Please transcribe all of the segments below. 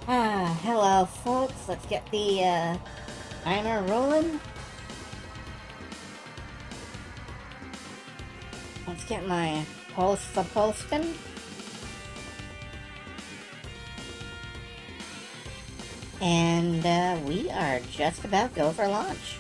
Hello folks, let's get the timer rolling. Let's get my posts a-posting. And we are just about go for launch.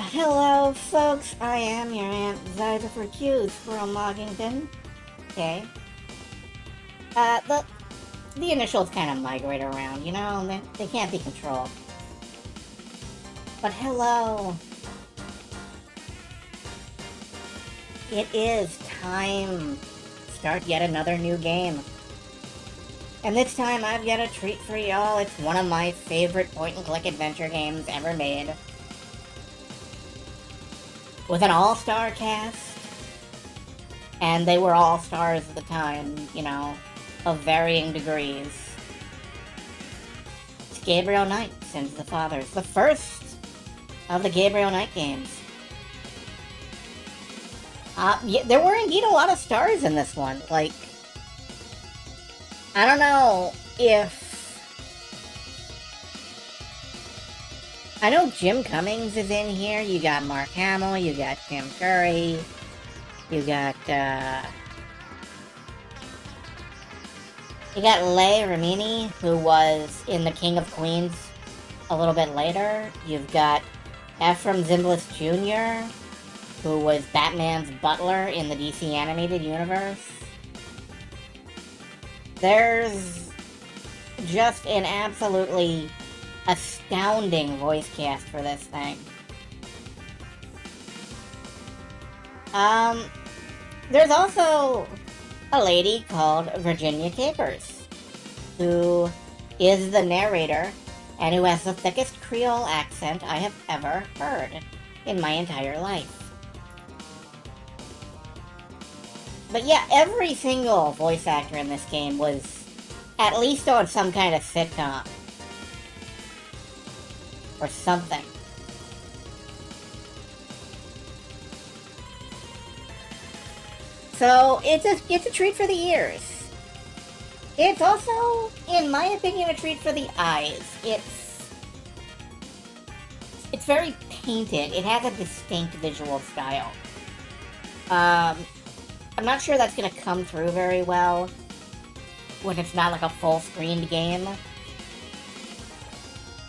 Hello folks, I am your Aunt Zyda for Q's from Loggington. Okay. The initials kind of migrate around, you know, they can't be controlled. But hello. It is time to start yet another new game. And this time I've got a treat for y'all. It's one of my favorite point-and-click adventure games ever made. With an all-star cast. And they were all-stars at the time, you know, of varying degrees. It's Gabriel Knight, Sins of the Fathers. The first of the Gabriel Knight games. Yeah, there were indeed a lot of stars in this one. Like, I don't know if... I know Jim Cummings is in here. You got Mark Hamill, you got Tim Curry, you got Leigh Remini, who was in The King of Queens a little bit later. You've got Ephraim Zimbalist Jr., who was Batman's butler in the DC animated universe. There's just an absolutely astounding voice cast for this thing. There's also a lady called Virginia Capers, who is the narrator and who has the thickest Creole accent I have ever heard in my entire life. But yeah, every single voice actor in this game was at least on some kind of sitcom. Or something. So, it's a treat for the ears. It's also, in my opinion, a treat for the eyes. It's very painted. It has a distinct visual style. I'm not sure that's going to come through very well when it's not like a full-screened game.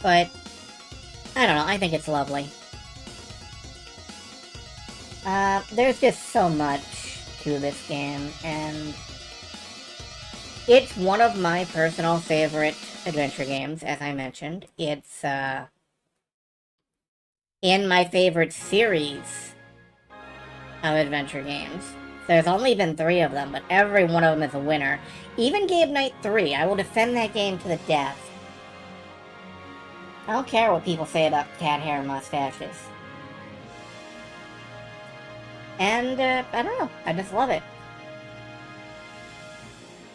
But I don't know, I think it's lovely. There's just so much to this game, and it's one of my personal favorite adventure games, as I mentioned. It's, in my favorite series of adventure games. There's only been 3 of them, but every one of them is a winner. Even Gabe Knight 3, I will defend that game to the death. I don't care what people say about cat hair and mustaches. And, I don't know, I just love it.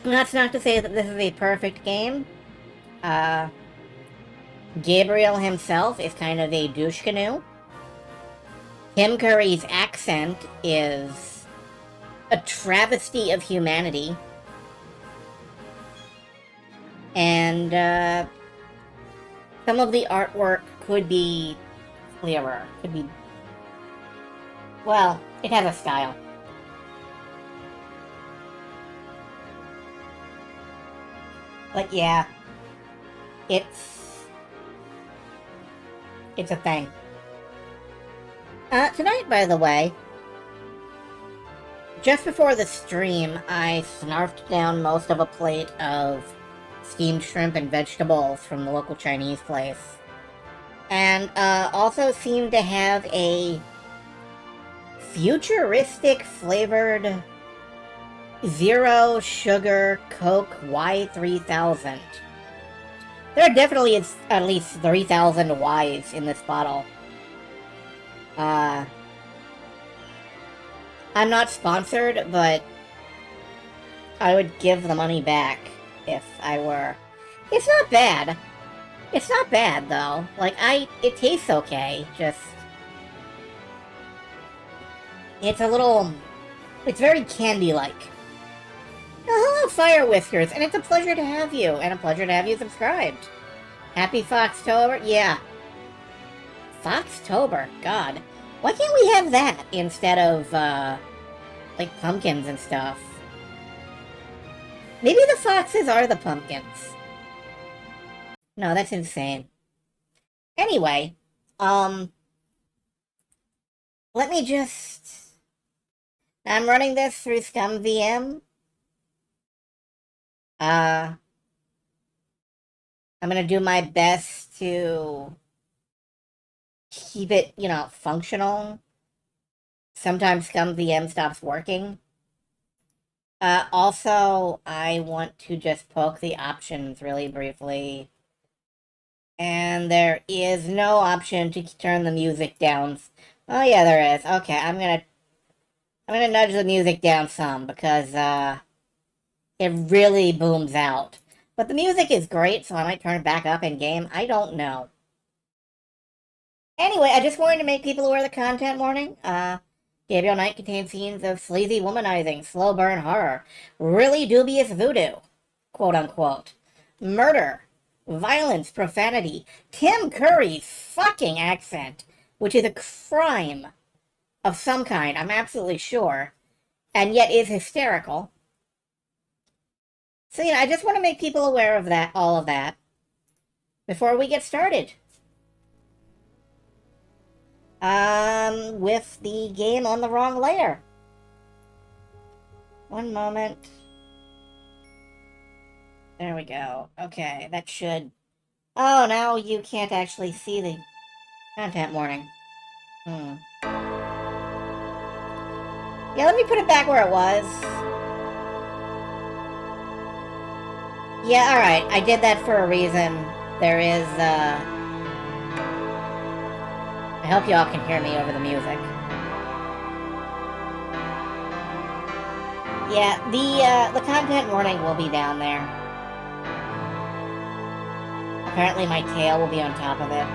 And that's not to say that this is a perfect game. Gabriel himself is kind of a douche canoe. Tim Curry's accent is a travesty of humanity. And, some of the artwork could be clearer. Could be... Well, it has a style. But yeah, it's a thing. Tonight, by the way, just before the stream, I snarfed down most of a plate of steamed shrimp and vegetables from the local Chinese place. And also seemed to have a futuristic flavored zero sugar Coke Y3000. There definitely is at least 3,000 Ys in this bottle. I'm not sponsored, but I would give the money back if I were. It's not bad. It's not bad, though. Like, it tastes okay, just... It's a little... It's very candy-like. Oh, hello, Fire Whiskers, and it's a pleasure to have you, and a pleasure to have you subscribed. Happy Foxtober? Yeah. Foxtober? God. Why can't we have that instead of, like, pumpkins and stuff? Maybe the foxes are the pumpkins. No, that's insane. Anyway, let me just... I'm running this through ScumVM. I'm gonna do my best to keep it, you know, functional. Sometimes ScumVM stops working. Also, I want to just poke the options really briefly. And there is no option to turn the music down. Oh yeah, there is. Okay, I'm gonna nudge the music down some because it really booms out. But the music is great, so I might turn it back up in game. I don't know. Anyway, I just wanted to make people aware of the content warning. Gabriel Knight contains scenes of sleazy womanizing, slow burn horror, really dubious voodoo, quote unquote, murder, violence, profanity, Tim Curry's fucking accent, which is a crime of some kind, I'm absolutely sure, and yet is hysterical. So, you know, I just want to make people aware of that, all of that, before we get started. With the game on the wrong layer. One moment. There we go. Okay, that should... Oh, now you can't actually see the content warning. Yeah, let me put it back where it was. Yeah, alright. I did that for a reason. There is, I hope y'all can hear me over the music. Yeah, the content warning will be down there. Apparently my tail will be on top of it.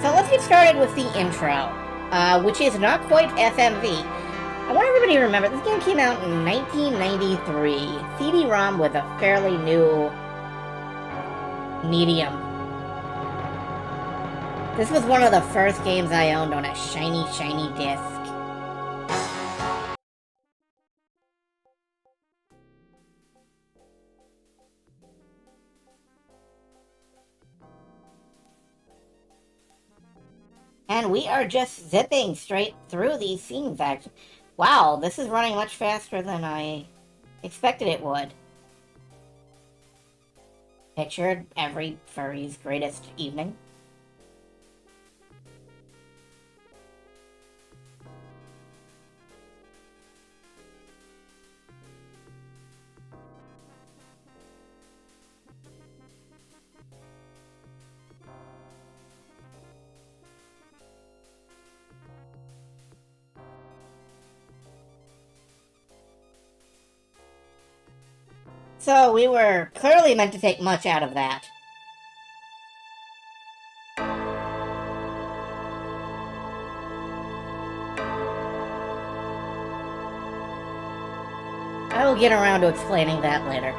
So let's get started with the intro, which is not quite FMV. I want everybody to remember, this game came out in 1993. CD-ROM was a fairly new medium. This was one of the first games I owned on a shiny, shiny disc. And we are just zipping straight through these scenes, actually. Wow, this is running much faster than I expected it would. Pictured every furry's greatest evening. So we were clearly meant to take much out of that. I will get around to explaining that later.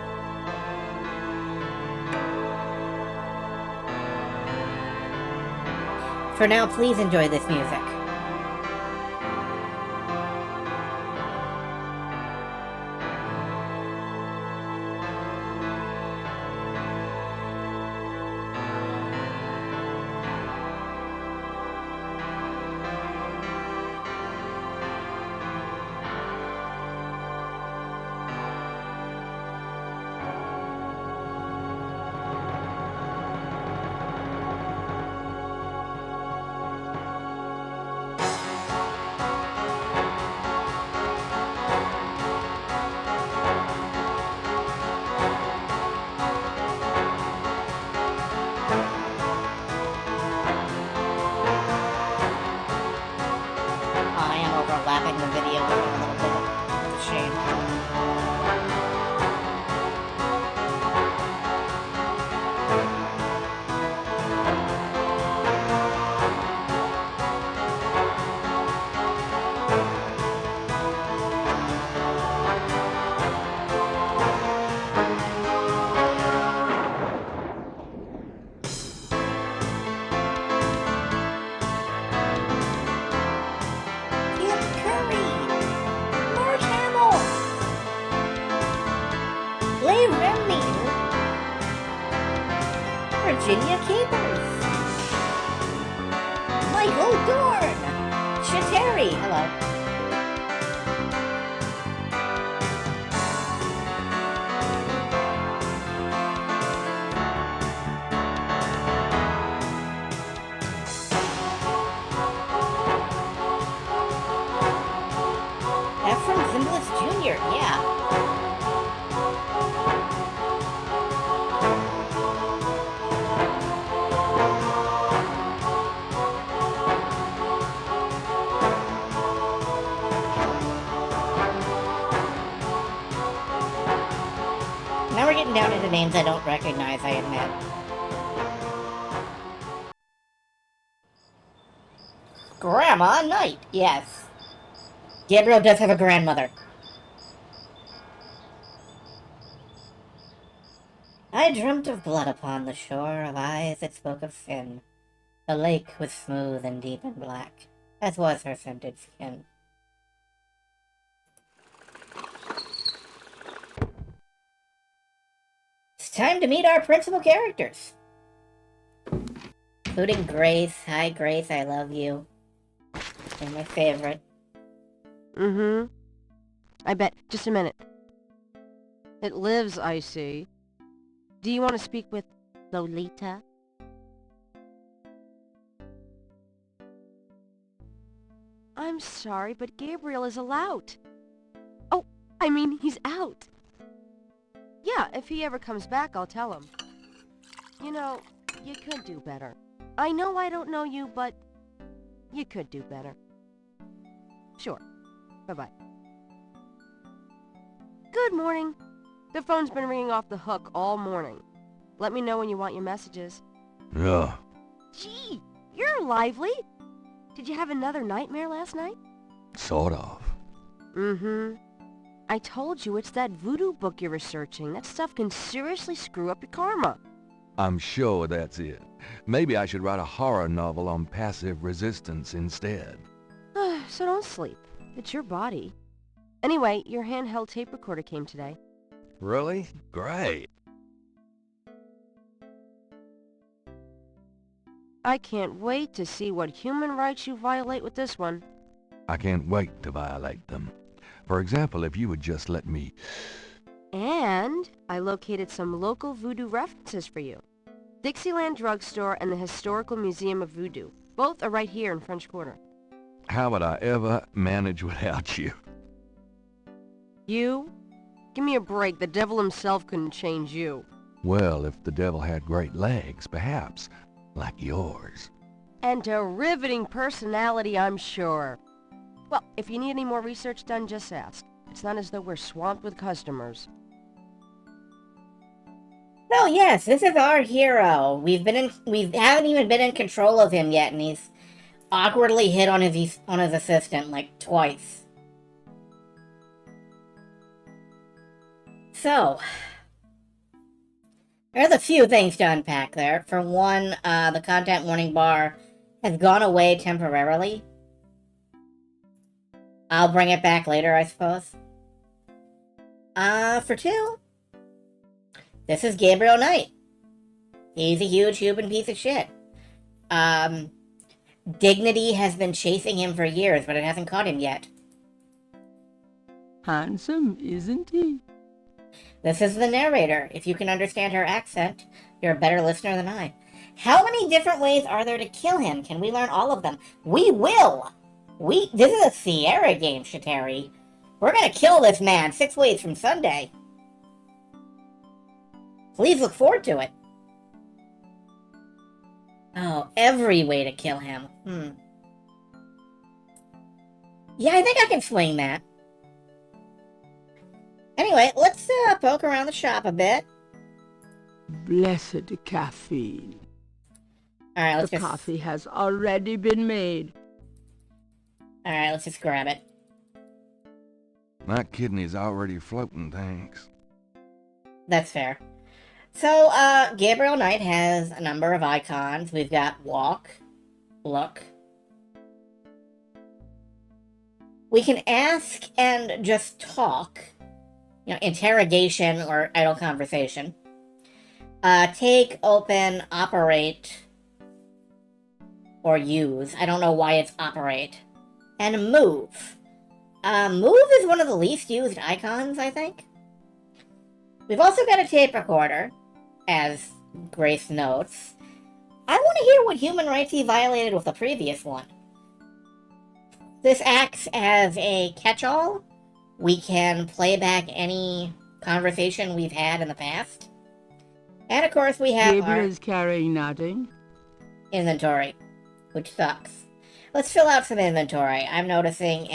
For now, please enjoy this music. Les Remy, Virginia Capers, Michael Dorn, Shateri, hello. Ephraim Zimbalist Jr., yeah. Now we're getting down into names I don't recognize, I admit. Grandma Knight, yes. Gabriel does have a grandmother. I dreamt of blood upon the shore, of eyes that spoke of sin. The lake was smooth and deep and black, as was her scented skin. It's time to meet our principal characters. Including Grace. Hi, Grace, I love you. You're my favorite. Mm-hmm. I bet. Just a minute. It lives, I see. Do you want to speak with Lolita? I'm sorry, but Gabriel is allowed. Oh, I mean, he's out. Yeah, if he ever comes back, I'll tell him. You know, you could do better. I know I don't know you, but you could do better. Sure. Bye-bye. Good morning. The phone's been ringing off the hook all morning. Let me know when you want your messages. Yeah. Gee, you're lively. Did you have another nightmare last night? Sort of. Mm-hmm. I told you it's that voodoo book you're researching. That stuff can seriously screw up your karma. I'm sure that's it. Maybe I should write a horror novel on passive resistance instead. So don't sleep. It's your body. Anyway, your handheld tape recorder came today. Really? Great. I can't wait to see what human rights you violate with this one. I can't wait to violate them. For example, if you would just let me... And I located some local voodoo references for you. Dixieland Drugstore and the Historical Museum of Voodoo. Both are right here in French Quarter. How would I ever manage without you? You? Give me a break. The devil himself couldn't change you. Well, if the devil had great legs, perhaps. Like yours. And a riveting personality, I'm sure. Well, if you need any more research done, just ask. It's not as though we're swamped with customers. Oh yes, this is our hero. We haven't even been in control of him yet, and he's awkwardly hit on his assistant like twice. So, there's a few things to unpack there. For one, the content warning bar has gone away temporarily. I'll bring it back later, I suppose. For two, this is Gabriel Knight. He's a huge human piece of shit. Dignity has been chasing him for years, but it hasn't caught him yet. Handsome, isn't he? This is the narrator. If you can understand her accent, you're a better listener than I. How many different ways are there to kill him? Can we learn all of them? We will! This is a Sierra game, Shateri. We're gonna kill this man 6 ways from Sunday. Please look forward to it. Oh, every way to kill him. Yeah, I think I can swing that. Anyway, let's poke around the shop a bit. Blessed caffeine. Alright, let's The just... coffee has already been made. Alright, let's just grab it. My kidney's already floating, thanks. That's fair. So, Gabriel Knight has a number of icons. We've got walk, look. We can ask and just talk. interrogation or idle conversation. Take, open, operate, or use. I don't know why it's operate. And move. Move is one of the least used icons, I think. We've also got a tape recorder, as Grace notes. I want to hear what human rights he violated with the previous one. This acts as a catch-all. We can play back any conversation we've had in the past. And of course we have Gabriel our is carrying nothing. inventory, which sucks. Let's fill out some inventory. I'm noticing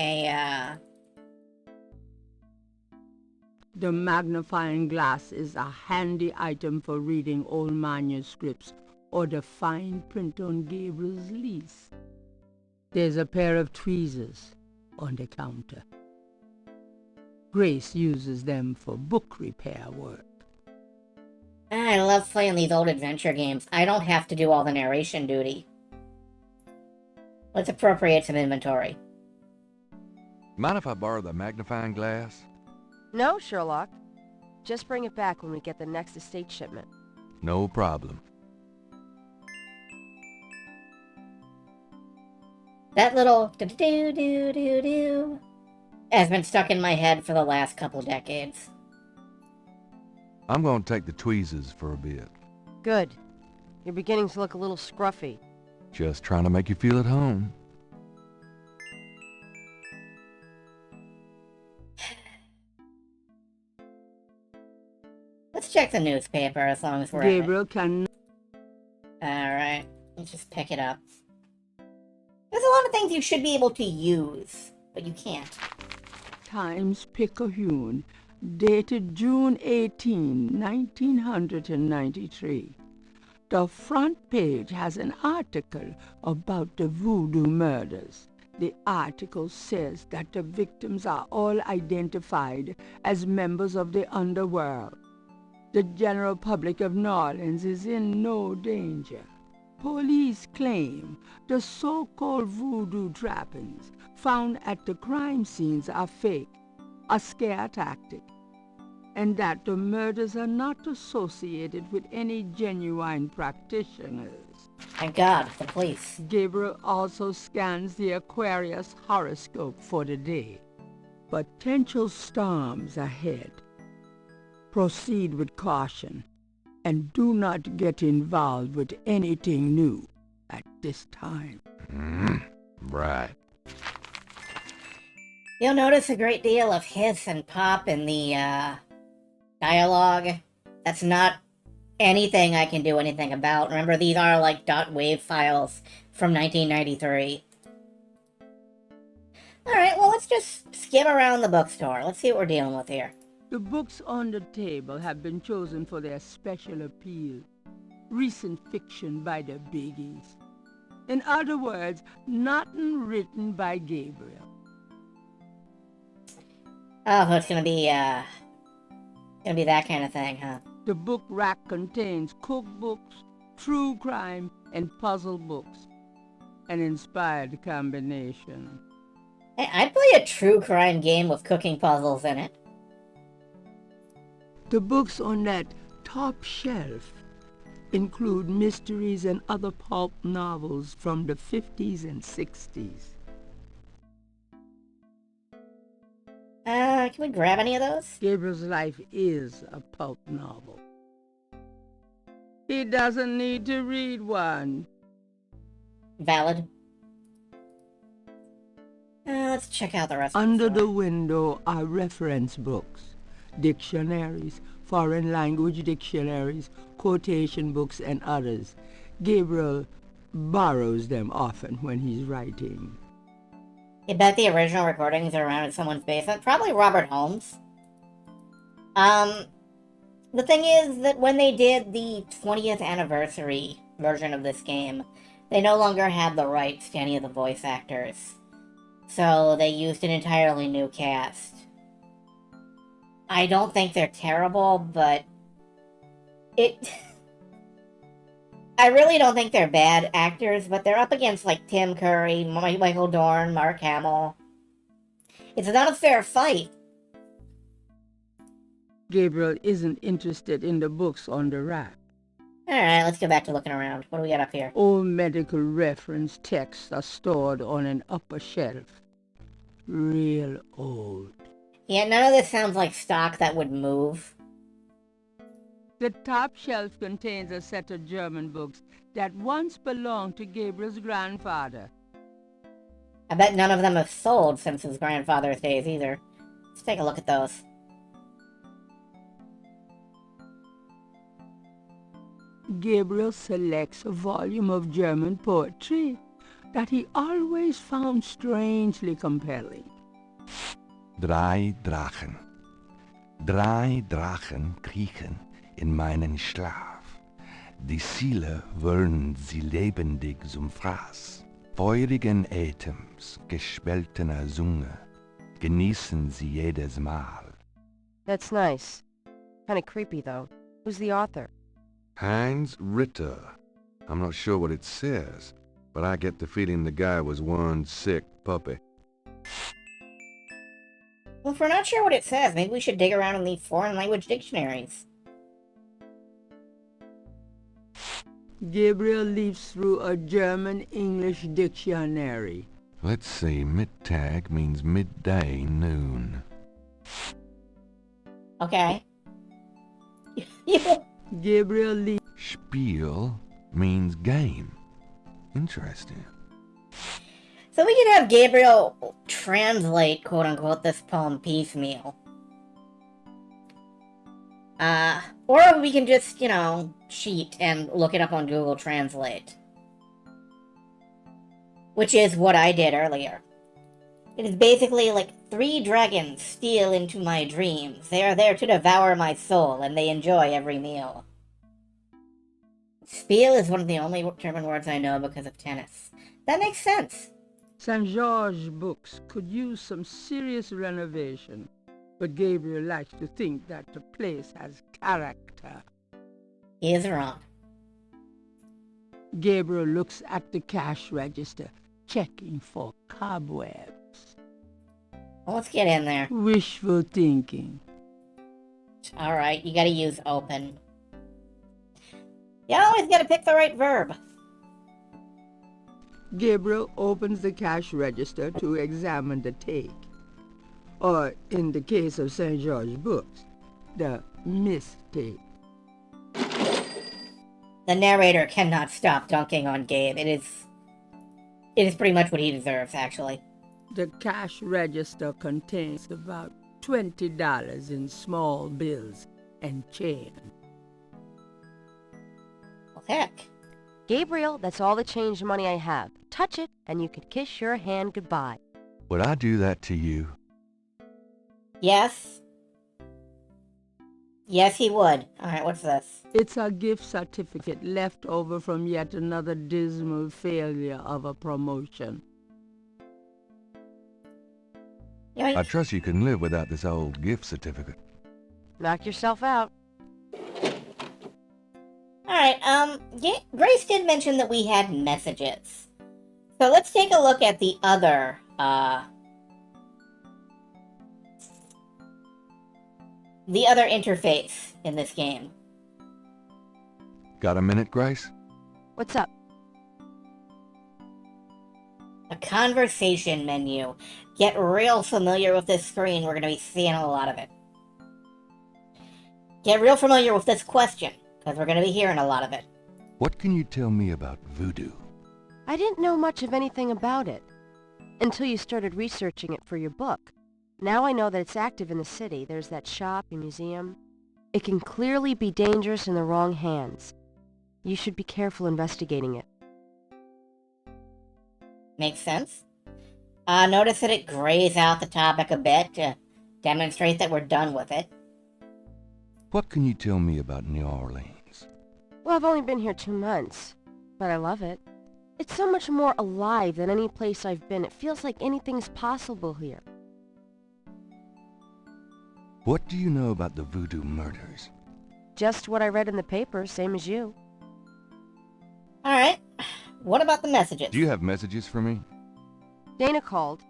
The magnifying glass is a handy item for reading old manuscripts or the fine print on Gabriel's lease. There's a pair of tweezers on the counter. Grace uses them for book repair work. I love playing these old adventure games. I don't have to do all the narration duty. Let's appropriate some inventory. Mind if I borrow the magnifying glass? No, Sherlock. Just bring it back when we get the next estate shipment. No problem. That little do-do-do-do-do has been stuck in my head for the last couple decades. I'm going to take the tweezers for a bit. Good. You're beginning to look a little scruffy. Just trying to make you feel at home. Let's check the newspaper as long as we're at it. Gabriel can... Alright, let's just pick it up. There's a lot of things you should be able to use, but you can't. Times-Picayune, dated June 18, 1993. The front page has an article about the voodoo murders. The article says that the victims are all identified as members of the underworld. The general public of New Orleans is in no danger. Police claim the so-called voodoo trappings found at the crime scenes are fake, a scare tactic, and that the murders are not associated with any genuine practitioners. Thank God, the police. Gabriel also scans the Aquarius horoscope for the day. Potential storms ahead. Proceed with caution, and do not get involved with anything new at this time. Right. You'll notice a great deal of hiss and pop in the, dialogue. That's not anything I can do anything about. Remember, these are like .wav files from 1993. Alright, well, let's just skim around the bookstore. Let's see what we're dealing with here. The books on the table have been chosen for their special appeal. Recent fiction by the biggies. In other words, nothing written by Gabriel. Oh, it's gonna be that kind of thing, huh? The book rack contains cookbooks, true crime, and puzzle books. An inspired combination. Hey, I'd play a true crime game with cooking puzzles in it. The books on that top shelf include mysteries and other pulp novels from the 50s and 60s. Can we grab any of those? Gabriel's life is a pulp novel. He doesn't need to read one. Valid. Let's check out the rest Under of the the store. window are reference books, dictionaries, foreign language dictionaries, quotation books, and others. Gabriel borrows them often when he's writing. You bet the original recordings are around in someone's basement. Probably Robert Holmes. The thing is that when they did the 20th anniversary version of this game, they no longer had the rights to any of the voice actors. So they used an entirely new cast. I don't think they're terrible, but I really don't think they're bad actors, but they're up against, like, Tim Curry, Michael Dorn, Mark Hamill. It's not a fair fight. Gabriel isn't interested in the books on the rack. Alright, let's go back to looking around. What do we got up here? Old medical reference texts are stored on an upper shelf. Real old. Yeah, none of this sounds like stock that would move. The top shelf contains a set of German books that once belonged to Gabriel's grandfather. I bet none of them have sold since his grandfather's days either. Let's take a look at those. Gabriel selects a volume of German poetry that he always found strangely compelling. Drei Drachen. Drei Drachen kriechen in meinen Schlaf. Die Ziele wollen sie lebendig zum Fraß. Feurigen Atems, gespaltener Zunge, genießen sie jedes Mal. That's nice. Kinda creepy, though. Who's the author? Heinz Ritter. I'm not sure what it says, but I get the feeling the guy was one sick puppy. Well, if we're not sure what it says, maybe we should dig around in the foreign language dictionaries. Gabriel leafs through a German-English dictionary. Let's see, Mittag means midday, noon. Okay. Gabriel leafs... Spiel means game. Interesting. So we can have Gabriel translate, quote-unquote, this poem piecemeal. Or we can just, cheat and look it up on Google Translate. Which is what I did earlier. It is basically like 3 dragons steal into my dreams. They are there to devour my soul, and they enjoy every meal. Spiel is one of the only German words I know because of tennis. That makes sense. St. George's books could use some serious renovation, but Gabriel likes to think that the place has character. He is wrong. Gabriel looks at the cash register, checking for cobwebs. Well, let's get in there. Wishful thinking. Alright, you gotta use open. You always gotta pick the right verb. Gabriel opens the cash register to examine the take. Or, in the case of St. George's books, the mistake. The narrator cannot stop dunking on Gabe. It is pretty much what he deserves, actually. The cash register contains about $20 in small bills and change. Well, heck. Gabriel, that's all the change money I have. Touch it, and you can kiss your hand goodbye. Would I do that to you? Yes. Yes, he would. Alright, what's this? It's a gift certificate left over from yet another dismal failure of a promotion. I trust you can live without this old gift certificate. Knock yourself out. Alright, Grace did mention that we had messages. So let's take a look at the other, interface in this game. Got a minute, Grace? What's up? A conversation menu. Get real familiar with this screen, we're going to be seeing a lot of it. Get real familiar with this question, because we're going to be hearing a lot of it. What can you tell me about voodoo? I didn't know much of anything about it until you started researching it for your book. Now I know that it's active in the city. There's that shop and museum. It can clearly be dangerous in the wrong hands. You should be careful investigating it. Makes sense. Notice that it grays out the topic a bit to demonstrate that we're done with it. What can you tell me about New Orleans? Well, I've only been here 2 months, but I love it. It's so much more alive than any place I've been. It feels like anything's possible here. What do you know about the voodoo murders? Just what I read in the paper, same as you. Alright, what about the messages? Do you have messages for me? Dana called,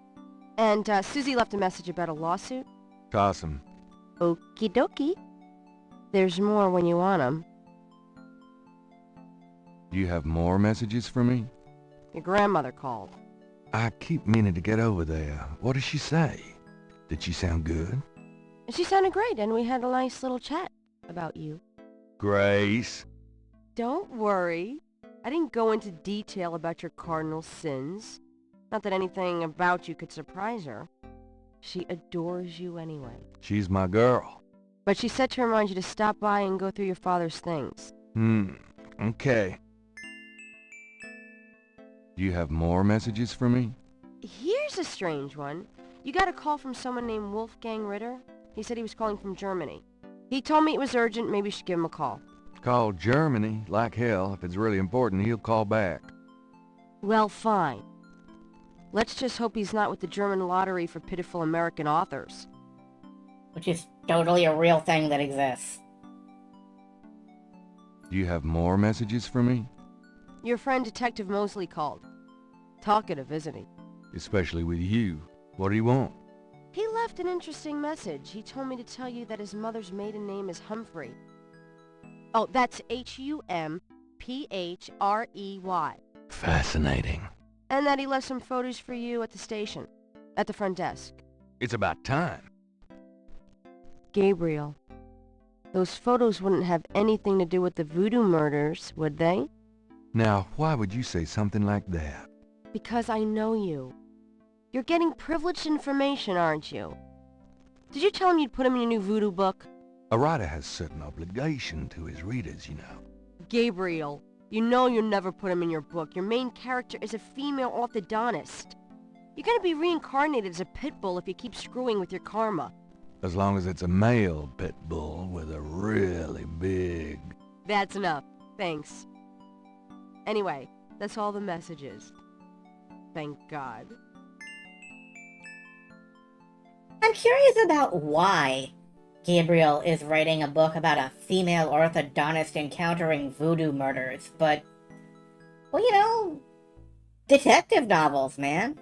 and Susie left a message about a lawsuit. Toss 'em. Okie dokie. There's more when you want 'em. Do you have more messages for me? Your grandmother called. I keep meaning to get over there. What did she say? Did she sound good? She sounded great, and we had a nice little chat about you. Grace. Don't worry. I didn't go into detail about your cardinal sins. Not that anything about you could surprise her. She adores you anyway. She's my girl. But she said to remind you to stop by and go through your father's things. Okay. Do you have more messages for me? Here's a strange one. You got a call from someone named Wolfgang Ritter. He said he was calling from Germany. He told me it was urgent, maybe you should give him a call. Call Germany, like hell. If it's really important, he'll call back. Well, fine. Let's just hope he's not with the German lottery for pitiful American authors. Which is totally a real thing that exists. Do you have more messages for me? Your friend Detective Mosley called. Talkative, isn't he? Especially with you. What do you want? He left an interesting message. He told me to tell you that his mother's maiden name is Humphrey. Oh, that's Humphhrey. Fascinating. And that he left some photos for you at the station, at the front desk. It's about time. Gabriel, those photos wouldn't have anything to do with the voodoo murders, would they? Now, why would you say something like that? Because I know you. You're getting privileged information, aren't you? Did you tell him you'd put him in your new voodoo book? A writer has certain obligation to his readers, you know. Gabriel, you know you'll never put him in your book. Your main character is a female orthodontist. You're gonna be reincarnated as a pit bull if you keep screwing with your karma. As long as it's a male pit bull with a really big... That's enough. Thanks. Anyway, that's all the messages. Thank God. I'm curious about why Gabriel is writing a book about a female orthodontist encountering voodoo murders, but, well, you know, detective novels, man.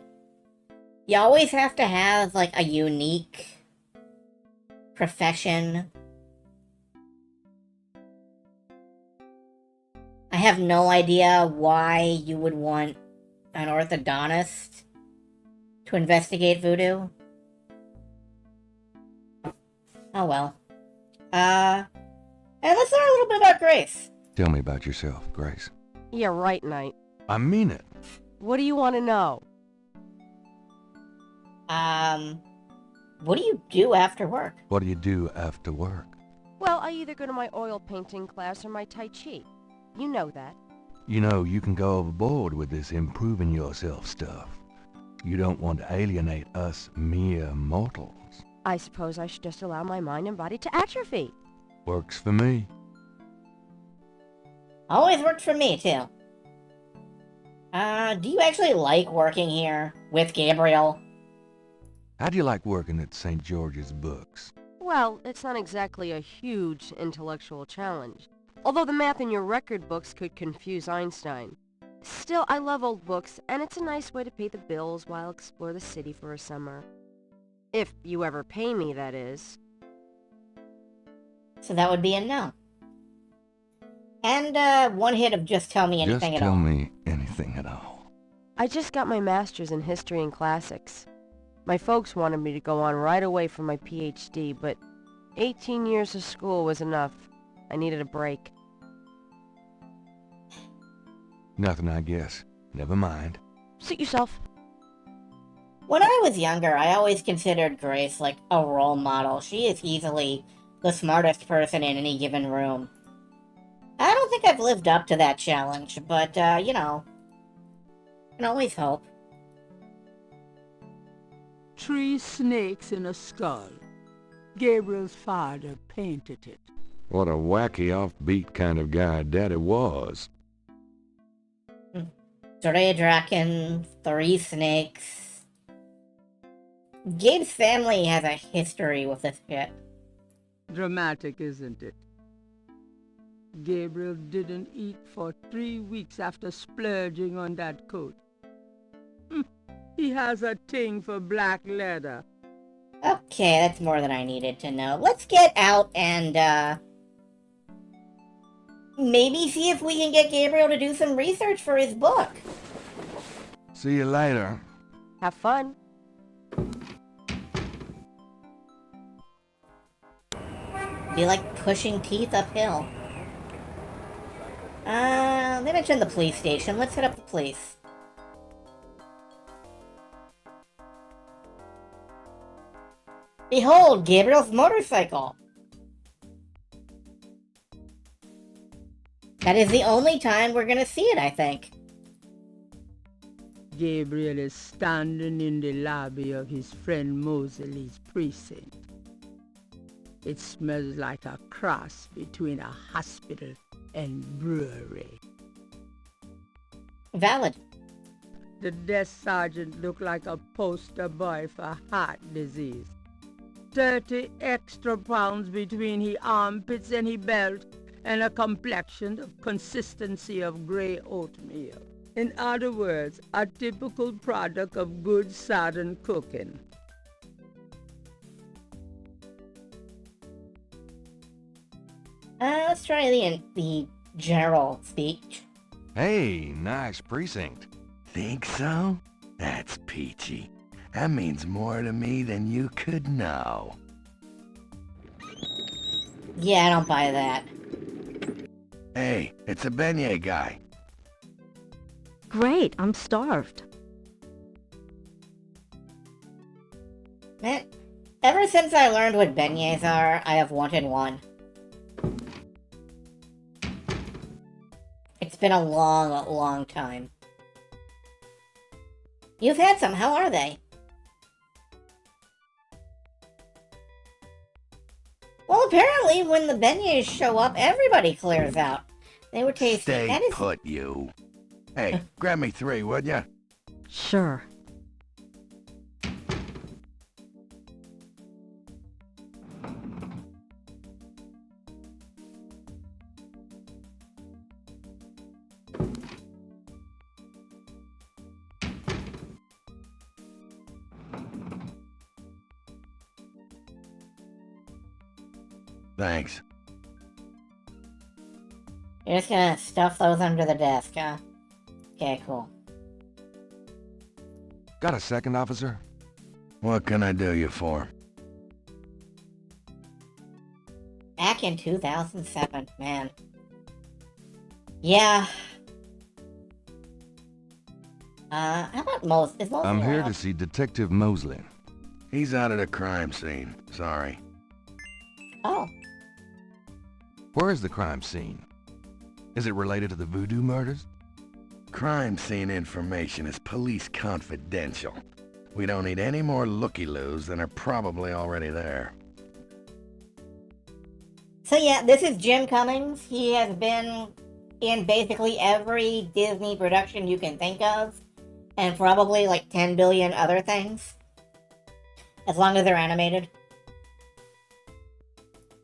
You always have to have, like, a unique profession. I have no idea why you would want an orthodontist to investigate voodoo. Oh well. And let's learn a little bit about Grace. Tell me about yourself, Grace. Yeah, right, Knight. I mean it. What do you want to know? What do you do after work? What do you do after work? Well, I either go to my oil painting class or my Tai Chi. You know that. You know, you can go overboard with this improving yourself stuff. You don't want to alienate us mere mortals. I suppose I should just allow my mind and body to atrophy. Works for me. Always worked for me, too. Do you actually like working here with Gabriel? How do you like working at St. George's Books? Well, it's not exactly a huge intellectual challenge. Although the math in your record books could confuse Einstein. Still, I love old books, and it's a nice way to pay the bills while I explore the city for a summer. If you ever pay me, that is. So that would be a no. And, one hit of just tell me anything Just at all. tell me anything at all. I just got my master's in history and classics. My folks wanted me to go on right away for my PhD, but 18 years of school was enough. I needed a break. Nothing, I guess. Never mind. Suit yourself. When I was younger, I always considered Grace like a role model. She is easily the smartest person in any given room. I don't think I've lived up to that challenge, but, you know, can always hope. 3 snakes in a skull. Gabriel's father painted it. What a wacky, offbeat kind of guy Daddy was. 3 Draken, 3 snakes. Gabe's family has a history with this shit. Dramatic, isn't it? Gabriel didn't eat for 3 weeks after splurging on that coat. He has a thing for black leather. Okay, that's more than I needed to know. Let's get out and, maybe see if we can get Gabriel to do some research for his book. See you later. Have fun. Be like pushing teeth uphill. They mentioned the police station. Let's hit up the police. Behold, Gabriel's motorcycle. That is the only time we're gonna see it, I think. Gabriel is standing in the lobby of his friend Mosley's precinct. It smells like a cross between a hospital and brewery. Valid. The desk sergeant looked like a poster boy for heart disease. 30 extra pounds between his armpits and his belt, and a complexion of consistency of grey oatmeal. In other words, a typical product of good southern cooking. Let's try the general speech. Hey, nice precinct. Think so? That's peachy. That means more to me than you could know. Yeah, I don't buy that. Hey, it's a beignet guy. Great, I'm starved. Man, ever since I learned what beignets are, I have wanted one. It's been a long, long time. You've had some. How are they? Well, apparently, when the beignets show up, everybody clears out. They were tasty. Stay That is... put, you. Hey, grab me 3, would ya? Sure. Thanks. You're just gonna stuff those under the desk, huh? Okay, cool. Got a second, officer? What can I do you for? Back in 2007, man. Yeah. How about Is Mosley I'm here around? to see Detective Mosley. He's out at a crime scene. Sorry. Oh. Where is the crime scene? Is it related to the voodoo murders? Crime scene information is police confidential. We don't need any more looky-loos than are probably already there. So yeah, this is Jim Cummings. He has been in basically every Disney production you can think of, and probably like 10 billion other things. As long as they're animated.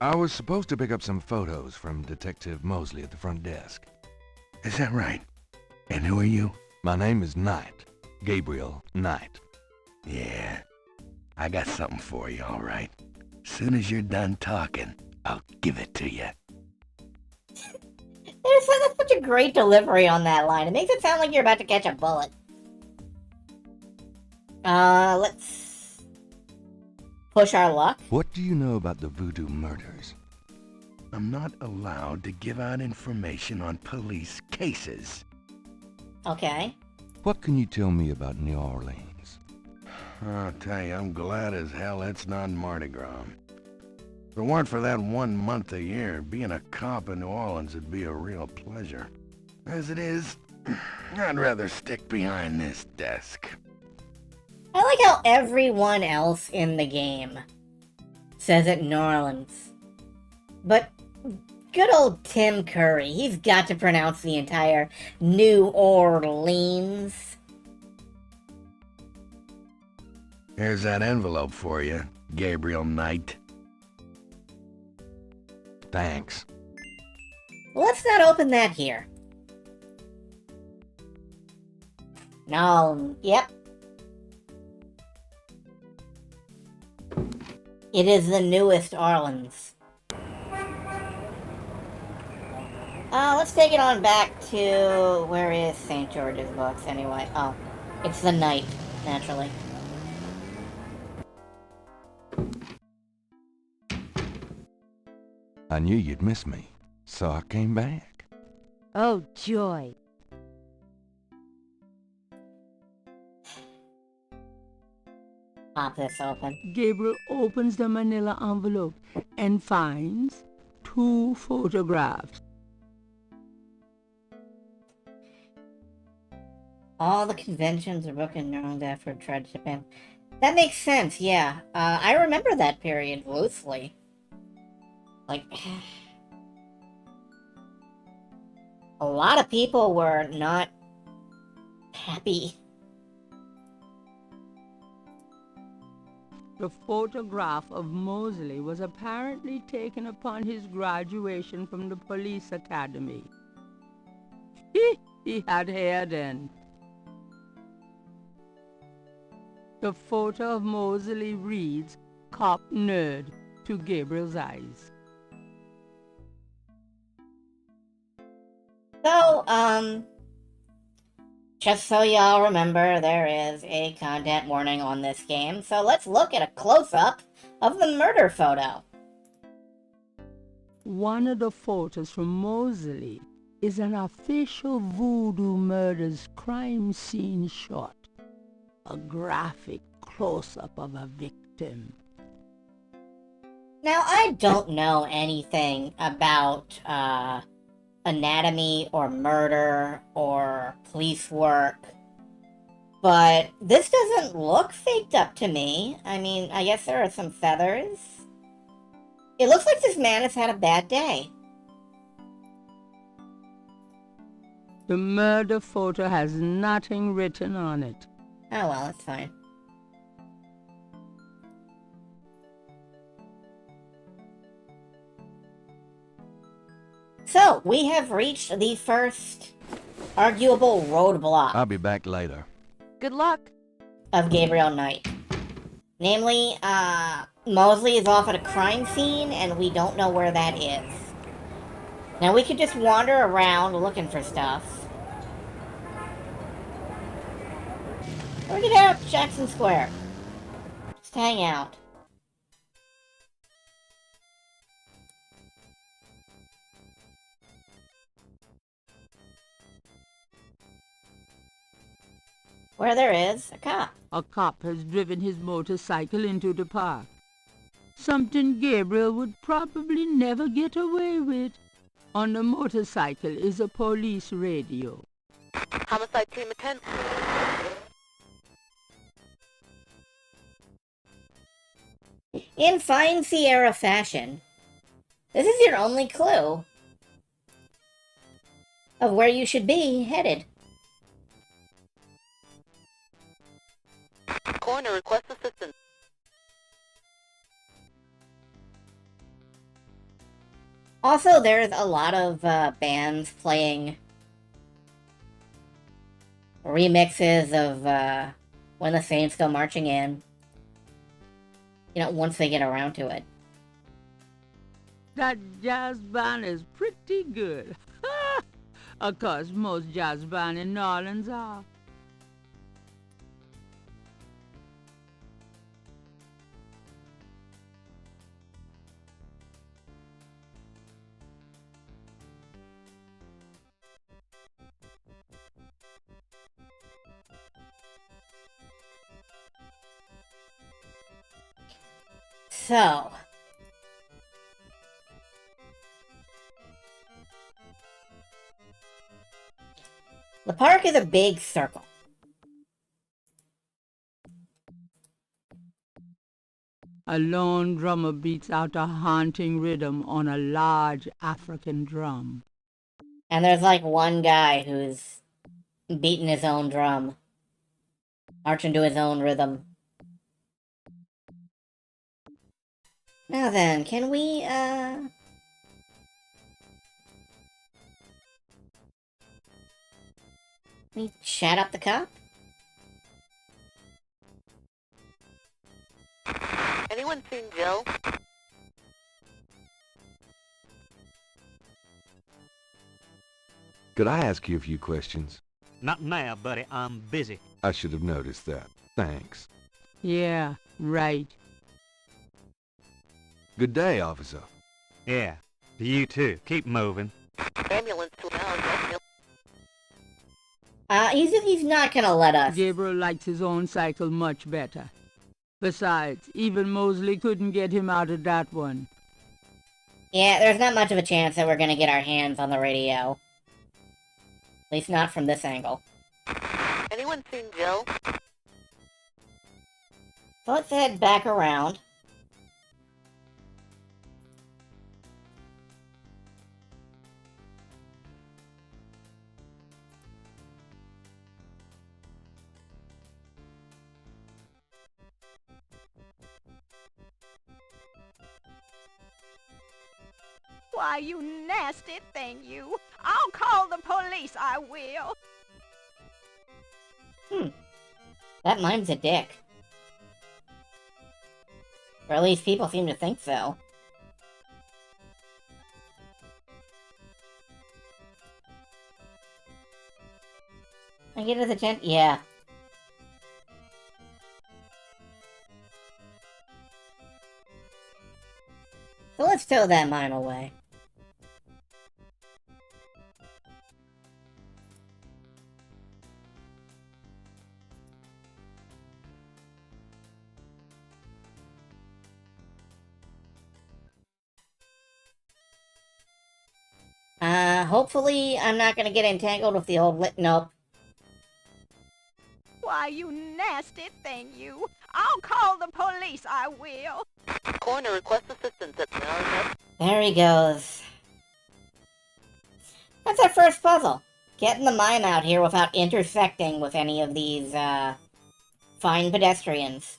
I was supposed to pick up some photos from Detective Mosley at the front desk. Is that right? And who are you? My name is Knight. Gabriel Knight. Yeah. I got something for you, all right. Soon as you're done talking, I'll give it to you. There's such a great delivery on that line. It makes it sound like you're about to catch a bullet. Let's push our luck. What do you know about the voodoo murders? I'm not allowed to give out information on police cases. Okay. What can you tell me about New Orleans? I'll tell you, I'm glad as hell it's not Mardi Gras. If it weren't for that 1 month a year, being a cop in New Orleans would be a real pleasure. As it is, I'd rather stick behind this desk. I like how everyone else in the game says it New Orleans. But good old Tim Curry, he's got to pronounce the entire New Orleans. Here's that envelope for you, Gabriel Knight. Thanks. Let's not open that here. No, yep. It is the newest Orleans. Let's take it on back to... Where is St. George's books, anyway? Oh, it's the Knight, naturally. I knew you'd miss me, so I came back. Oh, joy. Pop this open. Gabriel opens the manila envelope and finds 2 photographs. All the conventions are booking their own after tried to Japan. That makes sense, yeah. I remember that period loosely. Like, a lot of people were not happy. The photograph of Mosley was apparently taken upon his graduation from the police academy. He had hair then. The photo of Mosley reads, "Cop nerd," to Gabriel's eyes. So, just so y'all remember, there is a content warning on this game, so let's look at a close-up of the murder photo. One of the photos from Mosley is an official Voodoo Murders crime scene shot. A graphic close-up of a victim. Now, I don't know anything about, anatomy or murder or police work, but this doesn't look faked up to me. I mean, I guess there are some feathers. It looks like this man has had a bad day. The murder photo has nothing written on it. Oh well, that's fine. So, we have reached the first arguable roadblock I'll be back later. Good luck. of Gabriel Knight. Namely, Mosley is off at a crime scene, and we don't know where that is. Now, we could just wander around looking for stuff. Or get out to Jackson Square. Just hang out. Where there is a cop. A cop has driven his motorcycle into the park. Something Gabriel would probably never get away with. On the motorcycle is a police radio. Homicide team attend. In fine Sierra fashion, this is your only clue of where you should be headed. Coroner requests assistance. Also, there's a lot of bands playing remixes of When the Saints Go Marching In. You know, once they get around to it. That jazz band is pretty good. Of course, most jazz bands in New Orleans are. So, the park is a big circle. A lone drummer beats out a haunting rhythm on a large African drum. And there's like one guy who's beating his own drum, marching to his own rhythm. Now then, can we chat up the cop? Anyone seen Joe? Could I ask you a few questions? Not now, buddy. I'm busy. I should have noticed that. Thanks. Yeah, right. Good day, officer. Yeah. You too. Keep moving. Ambulance to town. He's not gonna let us. Gabriel likes his own cycle much better. Besides, even Mosley couldn't get him out of that one. Yeah, there's not much of a chance that we're gonna get our hands on the radio. At least not from this angle. Anyone seen Joe? So let's head back around. Why, you nasty thing, you. I'll call the police, I will. That mime's a dick. Or at least people seem to think so. I get his attention? Yeah. So let's tow that mime away. Hopefully I'm not gonna get entangled with the old nope. Why, you nasty thing, you. I'll call the police, I will. Coroner requests assistance at town. There he goes. That's our first puzzle. Getting the mime out here without intersecting with any of these, fine pedestrians.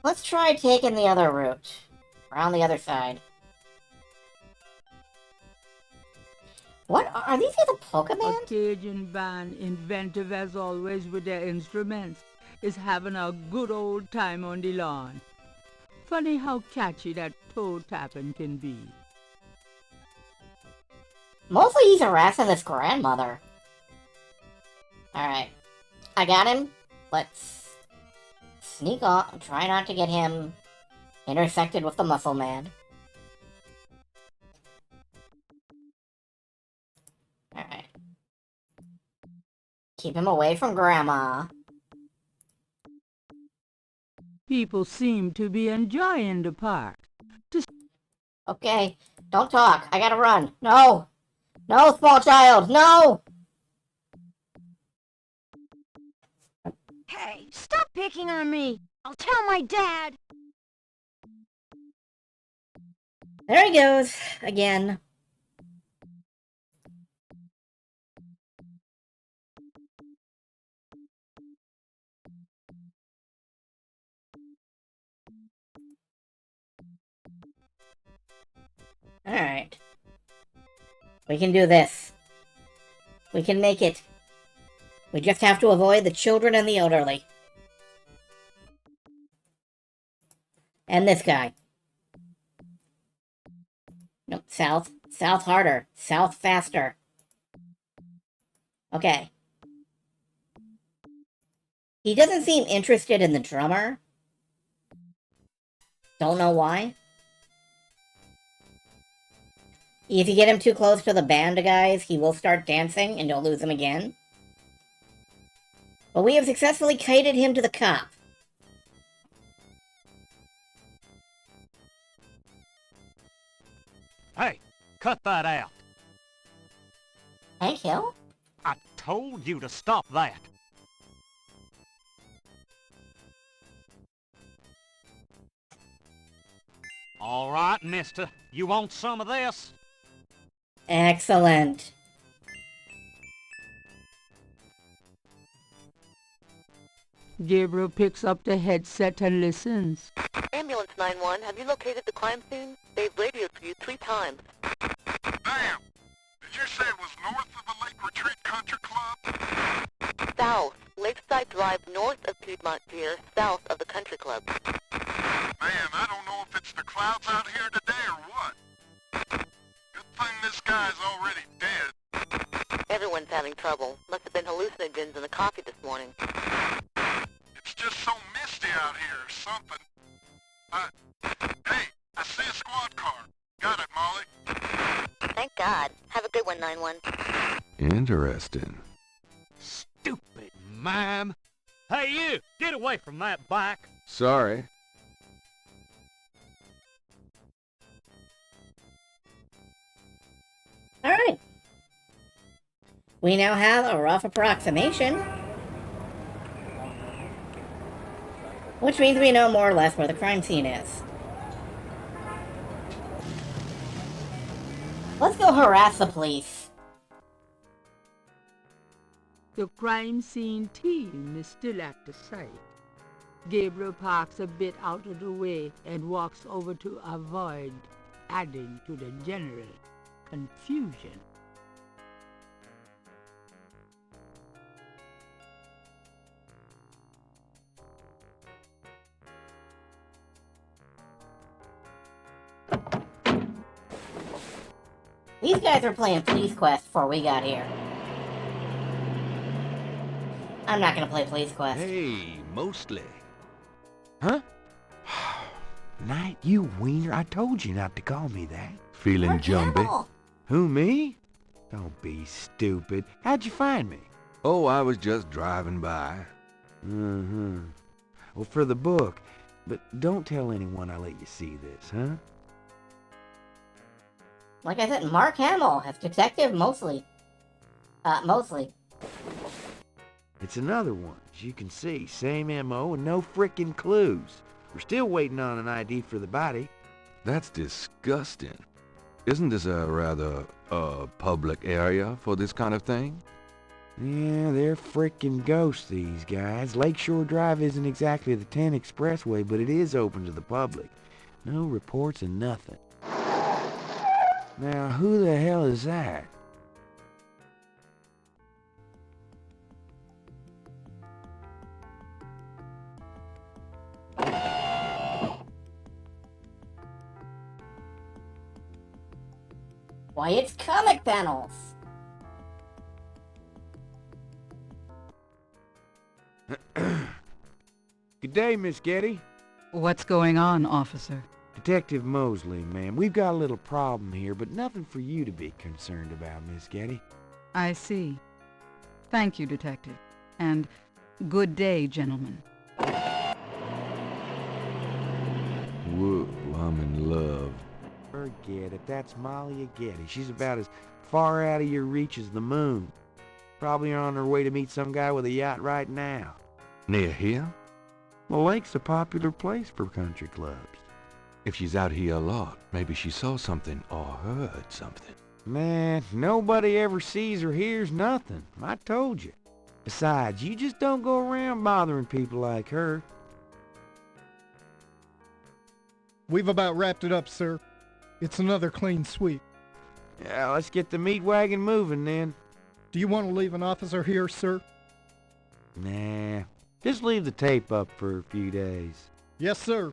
Let's try taking the other route. Around the other side. What? Are these the polka A band? Cajun band, inventive as always with their instruments, is having a good old time on the lawn. Funny how catchy that toe tapping can be. Mostly he's harassing this grandmother. Alright. I got him. Let's sneak off. Try not to get him intersected with the muscle man. Alright. Keep him away from Grandma. People seem to be enjoying the park. Okay, don't talk. I gotta run. No! No, small child! No! Hey, stop picking on me. I'll tell my dad. There he goes. Again. Alright. We can do this. We can make it. We just have to avoid the children and the elderly. And this guy. Nope, south. South harder. South faster. Okay. He doesn't seem interested in the drummer. Don't know why. If you get him too close to the band guys, he will start dancing and you'll lose him again. But we have successfully kited him to the cop. Hey, cut that out. Hank Hill? I told you to stop that. All right, mister. You want some of this? Excellent. Gabriel picks up the headset and listens. Ambulance 911, have you located the crime scene? They've radioed for you 3 times. Damn! Did you say it was north of the Lake Retreat Country Club? South, Lakeside Drive north of Piedmont Pier, south of the country club. Man, I don't know if it's the clouds out here today or what. Good thing this guy's already dead. Everyone's having trouble. Must have been hallucinogens in the coffee this morning. It's just so misty out here or something. Hey, I see a squad car. Got it, Molly. Thank God. Have a good one, 9-1. Interesting. Stupid mime. Hey, you! Get away from that bike. Sorry. Alright. We now have a rough approximation, which means we know more or less where the crime scene is. Let's go harass the police. The crime scene team is still at the site. Gabriel parks a bit out of the way and walks over to avoid adding to the general confusion. These guys were playing Police Quest before we got here. I'm not gonna play Police Quest. Hey, mostly. Huh? Knight, you wiener, I told you not to call me that. Feeling Mark jumpy? Hamill. Who, me? Don't be stupid. How'd you find me? Oh, I was just driving by. Mm-hmm. Well, for the book. But don't tell anyone I let you see this, huh? Like I said, Mark Hamill as Detective Mosley. Mosley. It's another one, as you can see. Same M.O. and no frickin' clues. We're still waiting on an ID for the body. That's disgusting. Isn't this a rather, public area for this kind of thing? Yeah, they're frickin' ghosts, these guys. Lakeshore Drive isn't exactly the 10 expressway, but it is open to the public. No reports and nothing. Now, who the hell is that? Why, it's comic panels! Good day, Miss Getty. What's going on, officer? Detective Mosley, ma'am. We've got a little problem here, but nothing for you to be concerned about, Miss Getty. I see. Thank you, Detective. And good day, gentlemen. Whoa, I'm in love. Forget it. That's Molly Getty. She's about as far out of your reach as the moon. Probably on her way to meet some guy with a yacht right now. Near here? The lake's a popular place for country clubs. If she's out here a lot, maybe she saw something or heard something. Man, nobody ever sees or hears nothing. I told you. Besides, you just don't go around bothering people like her. We've about wrapped it up, sir. It's another clean sweep. Yeah, let's get the meat wagon moving then. Do you want to leave an officer here, sir? Nah, just leave the tape up for a few days. Yes, sir.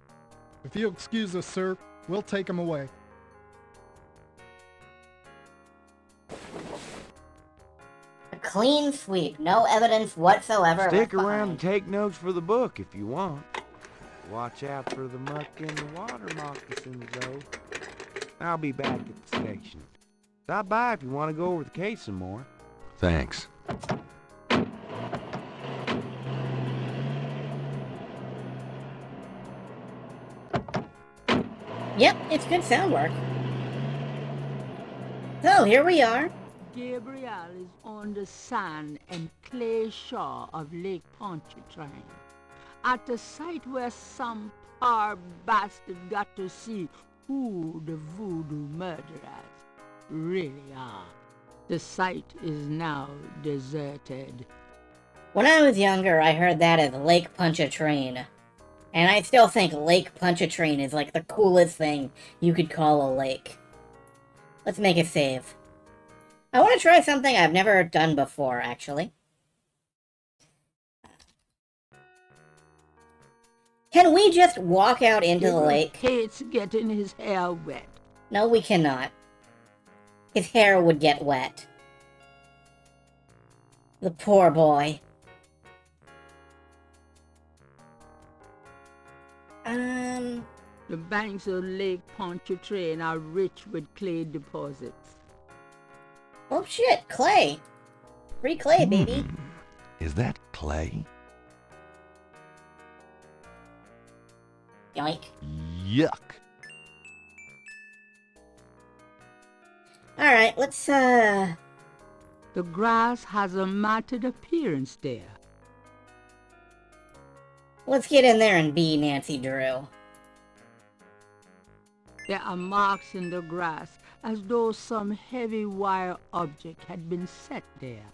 If you'll excuse us, sir, we'll take him away. A clean sweep, no evidence whatsoever. Stick left around behind. and take notes for the book if you want. Watch out for the muck and the water moccasins, though. I'll be back at the station. Stop by if you want to go over the case some more. Thanks. Yep, it's good sound work. So, here we are. Gabriel is on the sand and clay shore of Lake Pontchartrain, at the site where some poor bastard got to see who the voodoo murderers really are. The site is now deserted. When I was younger, I heard that as Lake Pontchartrain. And I still think Lake Pontchartrain is like the coolest thing you could call a lake. Let's make a save. I want to try something I've never done before, actually. Can we just walk out into the Gabriel lake? hates getting his hair wet. No, we cannot. His hair would get wet. The poor boy. The banks of Lake Pontchartrain are rich with clay deposits. Oh shit, clay. Free clay, baby. Is that clay? Yoink. Yuck. Alright, let's, The grass has a matted appearance there. let's get in there and be Nancy Drew. There are marks in the grass as though some heavy wire object had been set there.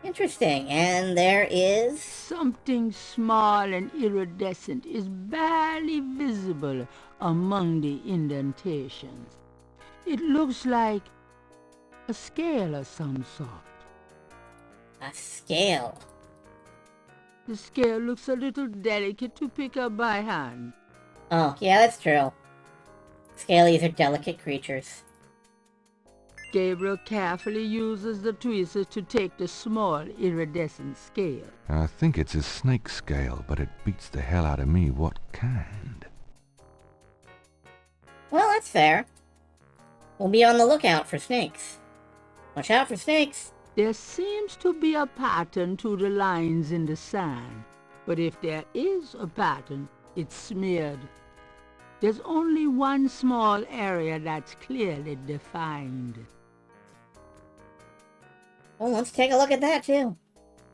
Interesting, and there is... Something small and iridescent is barely visible among the indentations. It looks like a scale of some sort. a scale. The scale looks a little delicate to pick up by hand. Oh, yeah, that's true. Scalies are delicate creatures. Gabriel carefully uses the tweezers to take the small iridescent scale. I think it's a snake scale, but it beats the hell out of me what kind. Well, that's fair. We'll be on the lookout for snakes. Watch out for snakes. There seems to be a pattern to the lines in the sand, but if there is a pattern, it's smeared. There's only one small area that's clearly defined. Well, let's take a look at that, too.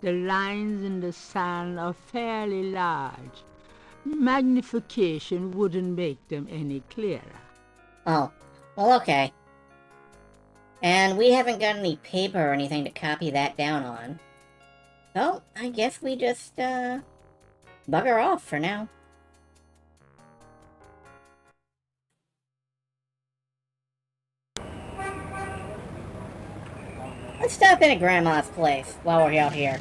The lines in the sand are fairly large. Magnification wouldn't make them any clearer. Oh, well, okay. And we haven't got any paper or anything to copy that down on. So, I guess we just, bugger off for now. Let's stop in at Grandma's place while we're out here.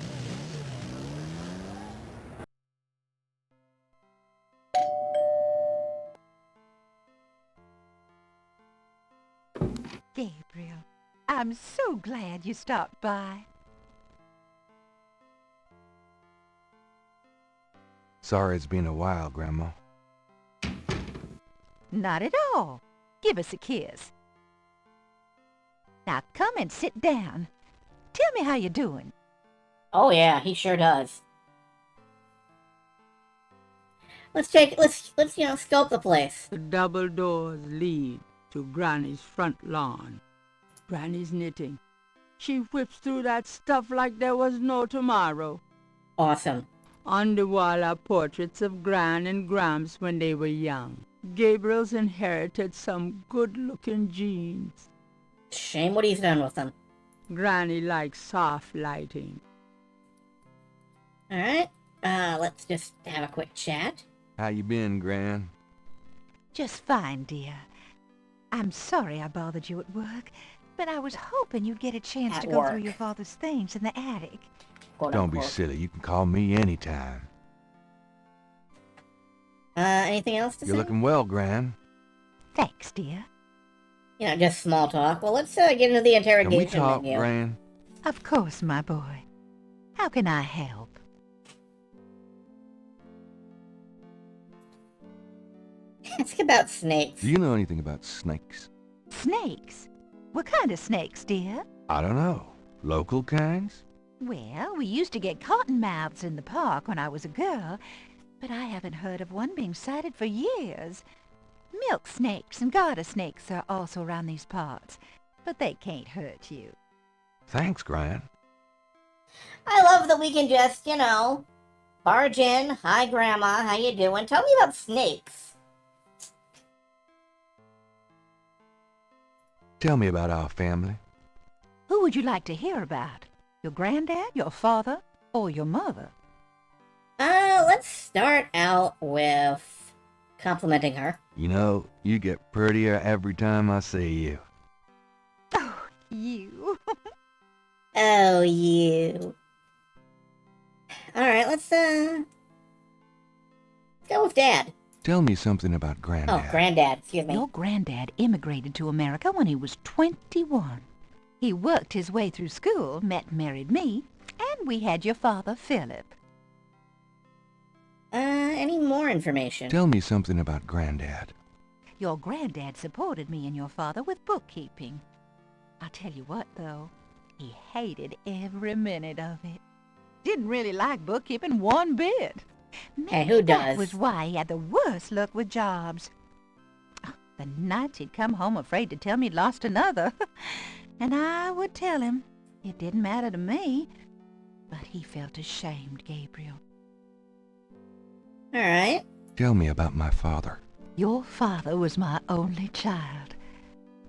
Gabriel, I'm so glad you stopped by. Sorry it's been a while, Grandma. Not at all. Give us a kiss. Now come and sit down. Tell me how you're doing. Oh yeah, he sure does. Let's, scope the place. The double doors lead to Granny's front lawn. Granny's knitting. She whips through that stuff like there was no tomorrow. Awesome. On the wall are portraits of Gran and Gramps when they were young. Gabriel's inherited some good-looking genes. Shame what he's done with them. Granny likes soft lighting. Alright, let's just have a quick chat. How you been, Gran? Just fine, dear. I'm sorry I bothered you at work, but I was hoping you'd get a chance At to go work. through your father's things in the attic. Quote, Don't be unquote. silly. You can call me anytime. Anything else to You're say? looking well, Gran. Thanks, dear. You know, just small talk. Well, let's get into the Can interrogation we talk, menu. Gran? Of course, my boy. How can I help? Ask about snakes. Do you know anything about snakes? Snakes? What kind of snakes, dear? I don't know. Local kinds? Well, we used to get cottonmouths in the park when I was a girl, but I haven't heard of one being sighted for years. Milk snakes and garter snakes are also around these parts, but they can't hurt you. Thanks, Gran. I love that we can just, barge in. Hi, Grandma. How you doing? Tell me about snakes. Tell me about our family. Who would you like to hear about? Your granddad, your father, or your mother? Let's start out with complimenting her. You know, you get prettier every time I see you. Oh, you. Oh, you. Alright, let's Go with Dad. Tell me something about Granddad. Oh, Granddad, excuse me. Your granddad immigrated to America when he was 21. He worked his way through school, met and married me, and we had your father, Philip. Any more information? Tell me something about Granddad. Your granddad supported me and your father with bookkeeping. I'll tell you what, though, he hated every minute of it. Didn't really like bookkeeping one bit. Hey, who does? That was why he had the worst luck with jobs. The nights he'd come home afraid to tell me he'd lost another. And I would tell him. It didn't matter to me. But he felt ashamed, Gabriel. All right. Tell me about my father. Your father was my only child.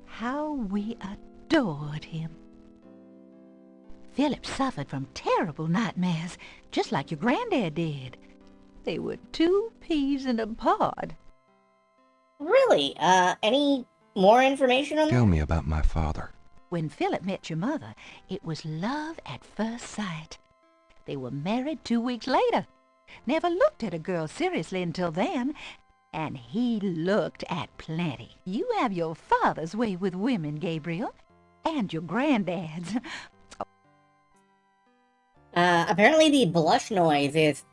How we adored him. Philip suffered from terrible nightmares, just like your granddad did. They were 2 peas in a pod. Really? Any more information on that? Tell me about my father. When Philip met your mother, it was love at first sight. They were married 2 weeks later. Never looked at a girl seriously until then, and he looked at plenty. You have your father's way with women, Gabriel, and your granddad's. Apparently the blush noise is...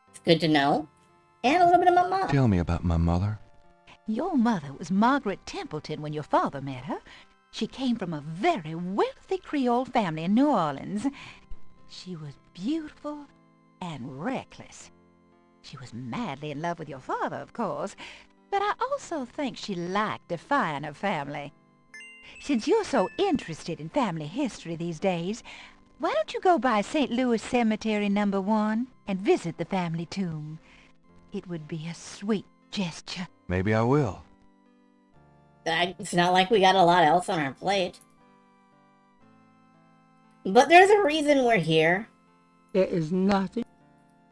It's good to know. And a little bit of my mom. Tell me about my mother. Your mother was Margaret Templeton when your father met her. She came from a very wealthy Creole family in New Orleans. She was beautiful and reckless. She was madly in love with your father, of course, but I also think she liked defying her family. Since you're so interested in family history these days, why don't you go by St. Louis Cemetery No. 1 and visit the family tomb? It would be a sweet gesture. Maybe I will. It's not like we got a lot else on our plate. But there's a reason we're here. There is nothing.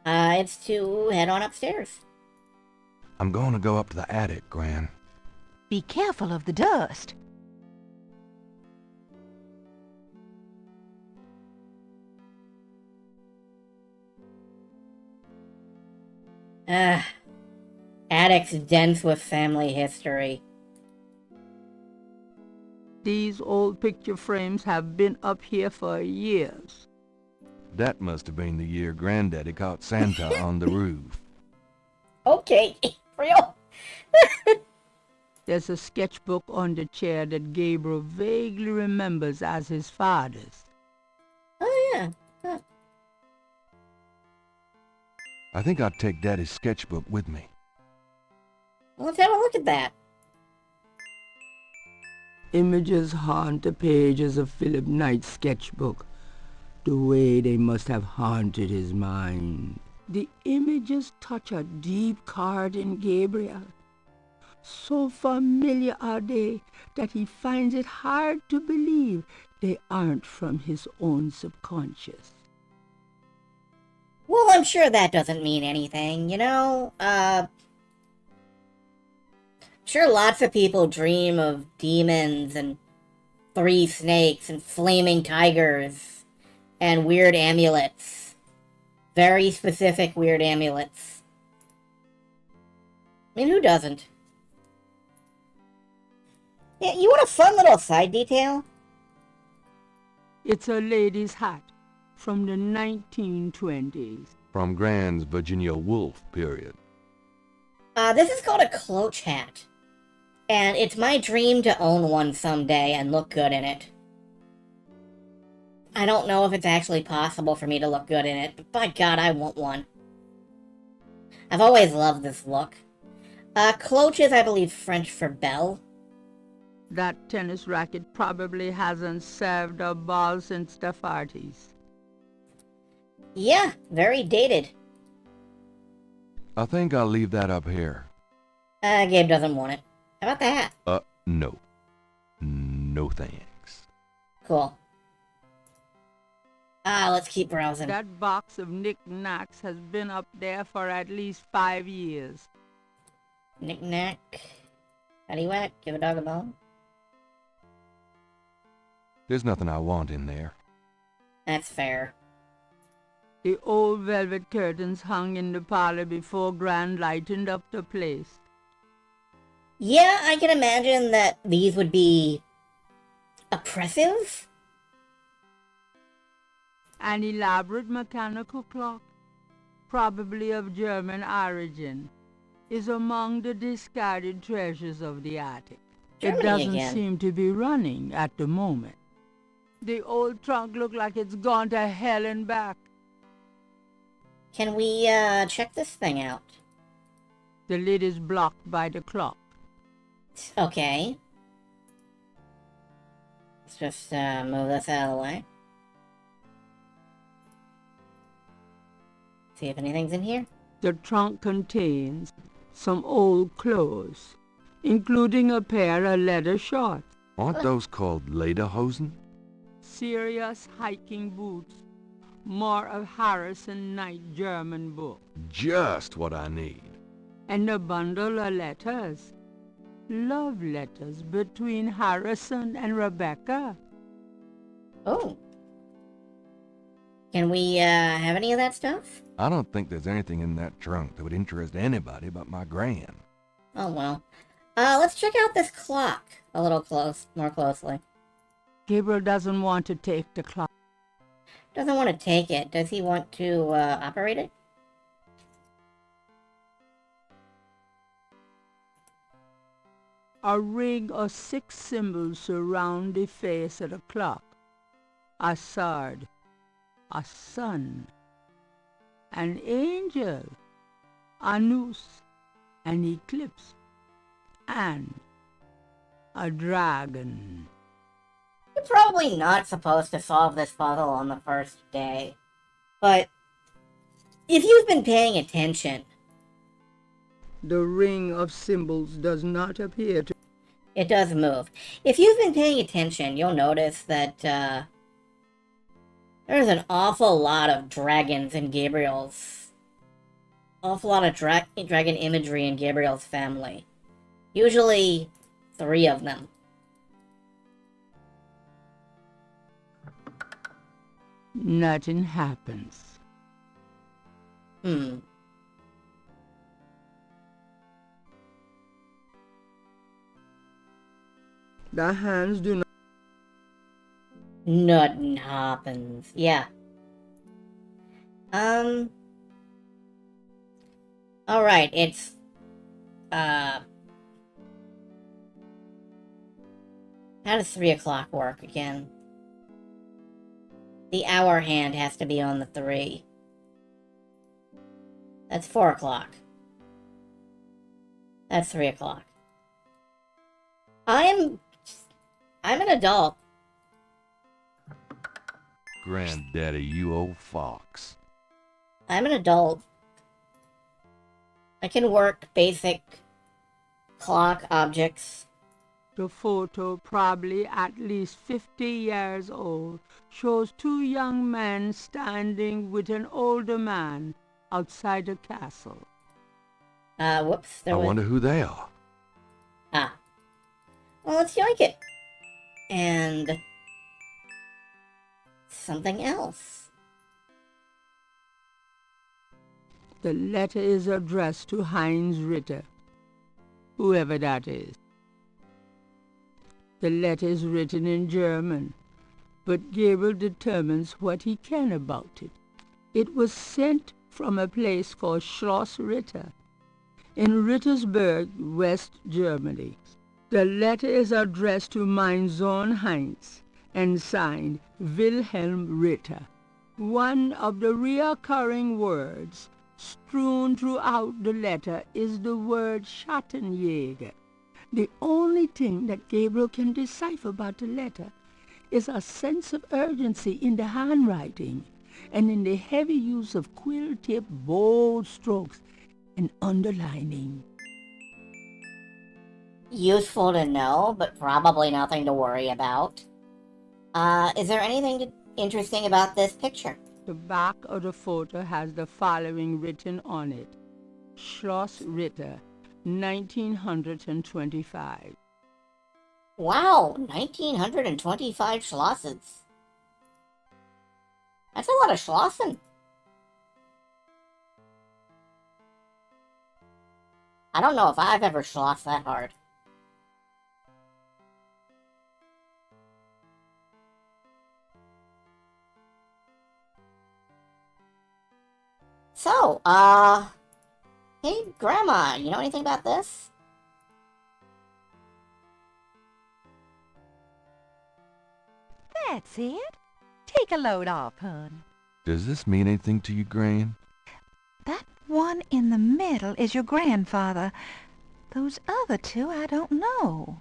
It's to head on upstairs. I'm going to go up to the attic, Gran. Be careful of the dust. Attic's dense with family history. These old picture frames have been up here for years. That must have been the year Granddaddy caught Santa on the roof. Okay, real. There's a sketchbook on the chair that Gabriel vaguely remembers as his father's. Oh, yeah. Huh. I think I'd take Daddy's sketchbook with me. Let's have a look at that. Images haunt the pages of Philip Knight's sketchbook, the way they must have haunted his mind. The images touch a deep chord in Gabriel. So familiar are they that he finds it hard to believe they aren't from his own subconscious. Well, I'm sure that doesn't mean anything, you know? Sure, lots of people dream of demons and 3 snakes and flaming tigers and weird amulets. Very specific weird amulets. I mean, who doesn't? Yeah, you want a fun little side detail? It's a lady's hat from the 1920s. From Gran's Virginia Woolf period. This is called a cloche hat. And it's my dream to own one someday and look good in it. I don't know if it's actually possible for me to look good in it, but by God, I want one. I've always loved this look. Cloche is, I believe, French for belle. That tennis racket probably hasn't served a ball since the 40s. Yeah, very dated. I think I'll leave that up here. Gabe doesn't want it. How about that? No. No thanks. Cool. Let's keep browsing. That box of knickknacks has been up there for at least 5 years. Knick-knack. Paddywhack, give a dog a bone. There's nothing I want in there. That's fair. The old velvet curtains hung in the parlor before Grand lightened up the place. Yeah, I can imagine that these would be oppressive. An elaborate mechanical clock, probably of German origin, is among the discarded treasures of the attic. Germany It doesn't again. seem to be running at the moment. The old trunk looks like it's gone to hell and back. Can we, check this thing out? The lid is blocked by the clock. Okay. Let's just, move this out of the way. See if anything's in here. The trunk contains some old clothes, including a pair of leather shorts, Aren't those called lederhosen? serious hiking boots, more of Harrison Knight German book, Just what I need. and a bundle of letters. Love letters between Harrison and Rebecca. Oh. Can we, have any of that stuff? I don't think there's anything in that trunk that would interest anybody but my gran. Oh, well. Let's check out this clock a little more closely. Gabriel doesn't want to take the clock. Doesn't want to take it. Does he want to, operate it? A ring of 6 symbols surround the face of the clock. A sword, a sun, an angel, a noose, an eclipse, and a dragon. You're probably not supposed to solve this puzzle on the first day. But if you've been paying attention, The ring of symbols does not appear to... it does move. If you've been paying attention, you'll notice that there's an awful lot of dragons in Gabriel's... awful lot of dragon imagery in Gabriel's family. Usually 3 of them. Nothing happens. Hmm. The hands do not... Nothing happens. Yeah. Alright, it's... How does 3 o'clock work again? The hour hand has to be on the 3. That's 4 o'clock. That's 3 o'clock. I'm an adult. Granddaddy, you old fox. I'm an adult. I can work basic clock objects. The photo, probably at least 50 years old, shows 2 young men standing with an older man outside the castle. Whoops. I wonder who they are. Ah. Well, let's yoink it. And... something else. The letter is addressed to Heinz Ritter, whoever that is. The letter is written in German, but Gabriel determines what he can about it. It was sent from a place called Schloss Ritter in Rittersberg, West Germany. The letter is addressed to mein Sohn Heinz and signed Wilhelm Ritter. One of the recurring words strewn throughout the letter is the word Schattenjäger. The only thing that Gabriel can decipher about the letter is a sense of urgency in the handwriting and in the heavy use of quill-tipped bold strokes and underlining. Useful to know, but probably nothing to worry about. Is there anything interesting about this picture? The back of the photo has the following written on it. Schloss Ritter, 1925. Wow, 1925 Schlosses. That's a lot of Schlossen. I don't know if I've ever schlossed that hard. So, hey, Grandma, you know anything about this? That's it. Take a load off, hon. Does this mean anything to you, Gran? That one in the middle is your grandfather. Those other two I don't know.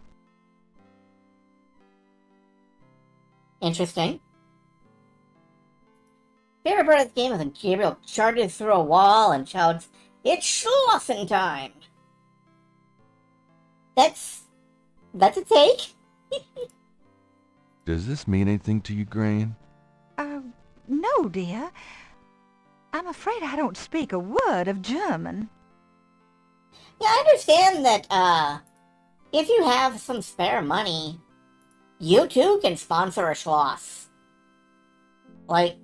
Interesting. Favorite part of the game is when Gabriel charges through a wall and shouts, "It's schlossing time!" That's a take? Does this mean anything to you, Gran? No, dear. I'm afraid I don't speak a word of German. Yeah, I understand that, if you have some spare money, you too can sponsor a Schloss. Like,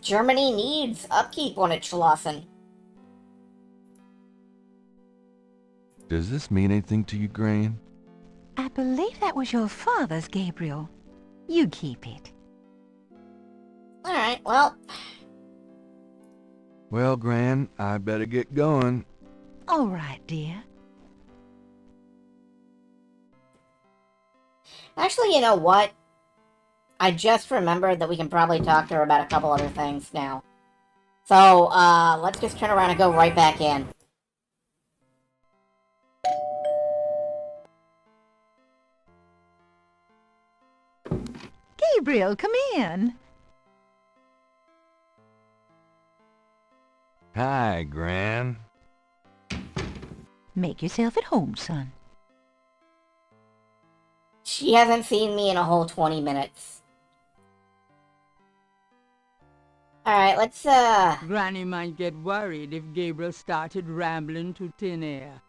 Germany needs upkeep on its Schlossen. Does this mean anything to you, Gran? I believe that was your father's, Gabriel. You keep it. Alright, well... Well, Gran, I better get going. All right, dear. Actually, you know what? I just remembered that we can probably talk to her about a couple other things now. So, let's just turn around and go right back in. Gabriel, come in. Hi, Gran. Make yourself at home, son. She hasn't seen me in a whole 20 minutes. Alright, let's, Granny might get worried if Gabriel started rambling to thin air.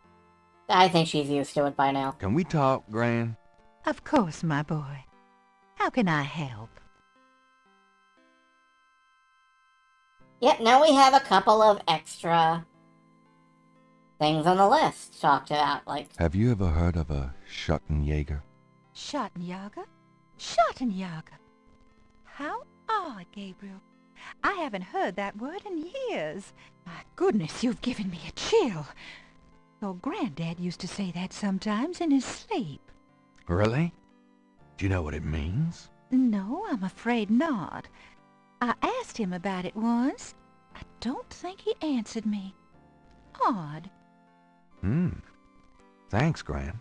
I think she's used to it by now. Can we talk, Gran? Of course, my boy. How can I help? Yep, now we have a couple of extra things on the list to talk about, like... Have you ever heard of a Schottenjäger? Schottenjäger? Schottenjäger? How odd, Gabriel. I haven't heard that word in years. My goodness, you've given me a chill. Your granddad used to say that sometimes in his sleep. Really? Do you know what it means? No, I'm afraid not. I asked him about it once. I don't think he answered me. Odd. Thanks, Gran.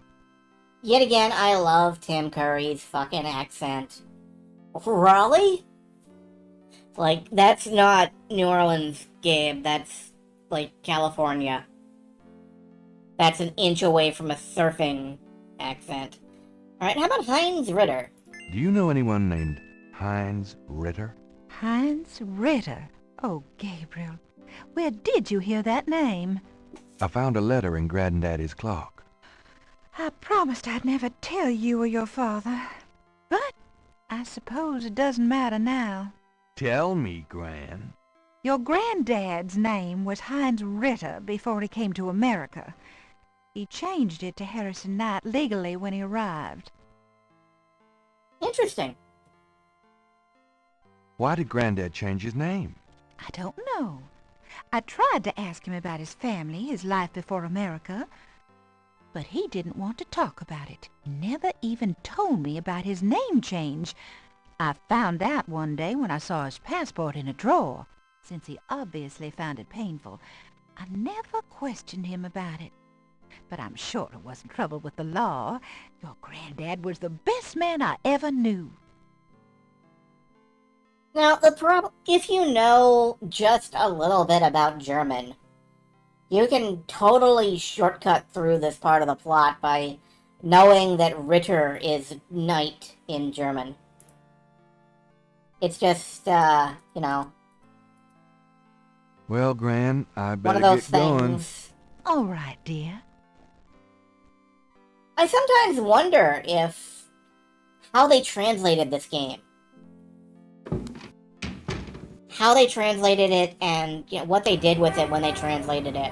Yet again, I love Tim Curry's fucking accent. Raleigh? Like, that's not New Orleans, Gabe. That's, like, California. That's an inch away from a surfing accent. Alright, how about Heinz Ritter? Do you know anyone named Heinz Ritter? Heinz Ritter. Oh, Gabriel. Where did you hear that name? I found a letter in Granddaddy's clock. I promised I'd never tell you or your father. But I suppose it doesn't matter now. Tell me, Gran. Your granddad's name was Heinz Ritter before he came to America. He changed it to Harrison Knight legally when he arrived. Interesting. Why did Granddad change his name? I don't know. I tried to ask him about his family, his life before America, but he didn't want to talk about it. He never even told me about his name change. I found out one day when I saw his passport in a drawer. Since he obviously found it painful, I never questioned him about it. But I'm sure it wasn't trouble with the law. Your granddad was the best man I ever knew. Now, the problem, if you know just a little bit about German, you can totally shortcut through this part of the plot by knowing that Ritter is knight in German. It's just, you know... Well, Gran, I better one of those get going. things. All right, dear. I sometimes wonder if... how they translated this game. How they translated it and, you know, what they did with it when they translated it.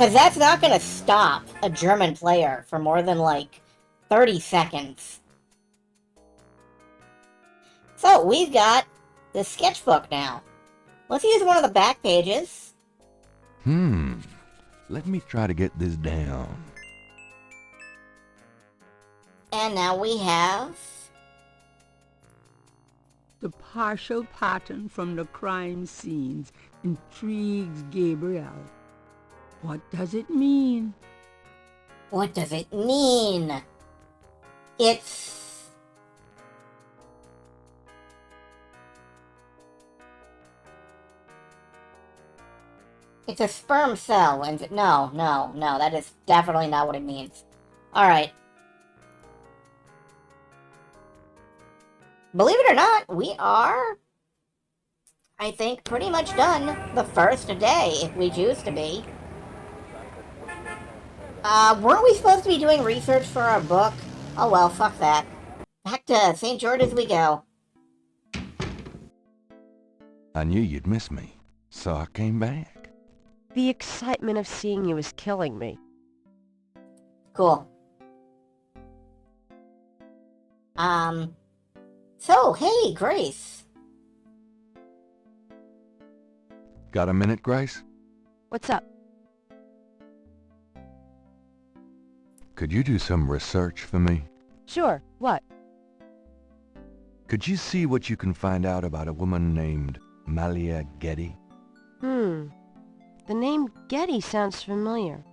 Because that's not going to stop a German player for more than, like, 30 seconds. So, we've got the sketchbook now. Let's use one of the back pages. Let me try to get this down. And now we have... The partial pattern from the crime scenes intrigues Gabriel. What does it mean? What does it mean? It's... It's a sperm cell, and no, that is definitely not what it means. Alright. Believe it or not, we are, I think, pretty much done the first day, if we choose to be. Weren't we supposed to be doing research for our book? Oh well, fuck that. Back to St. George as we go. I knew you'd miss me, so I came back. The excitement of seeing you is killing me. Cool. So, hey, Grace. Got a minute, Grace? What's up? Could you do some research for me? Sure, what? Could you see what you can find out about a woman named Malia Getty? The name Getty sounds familiar.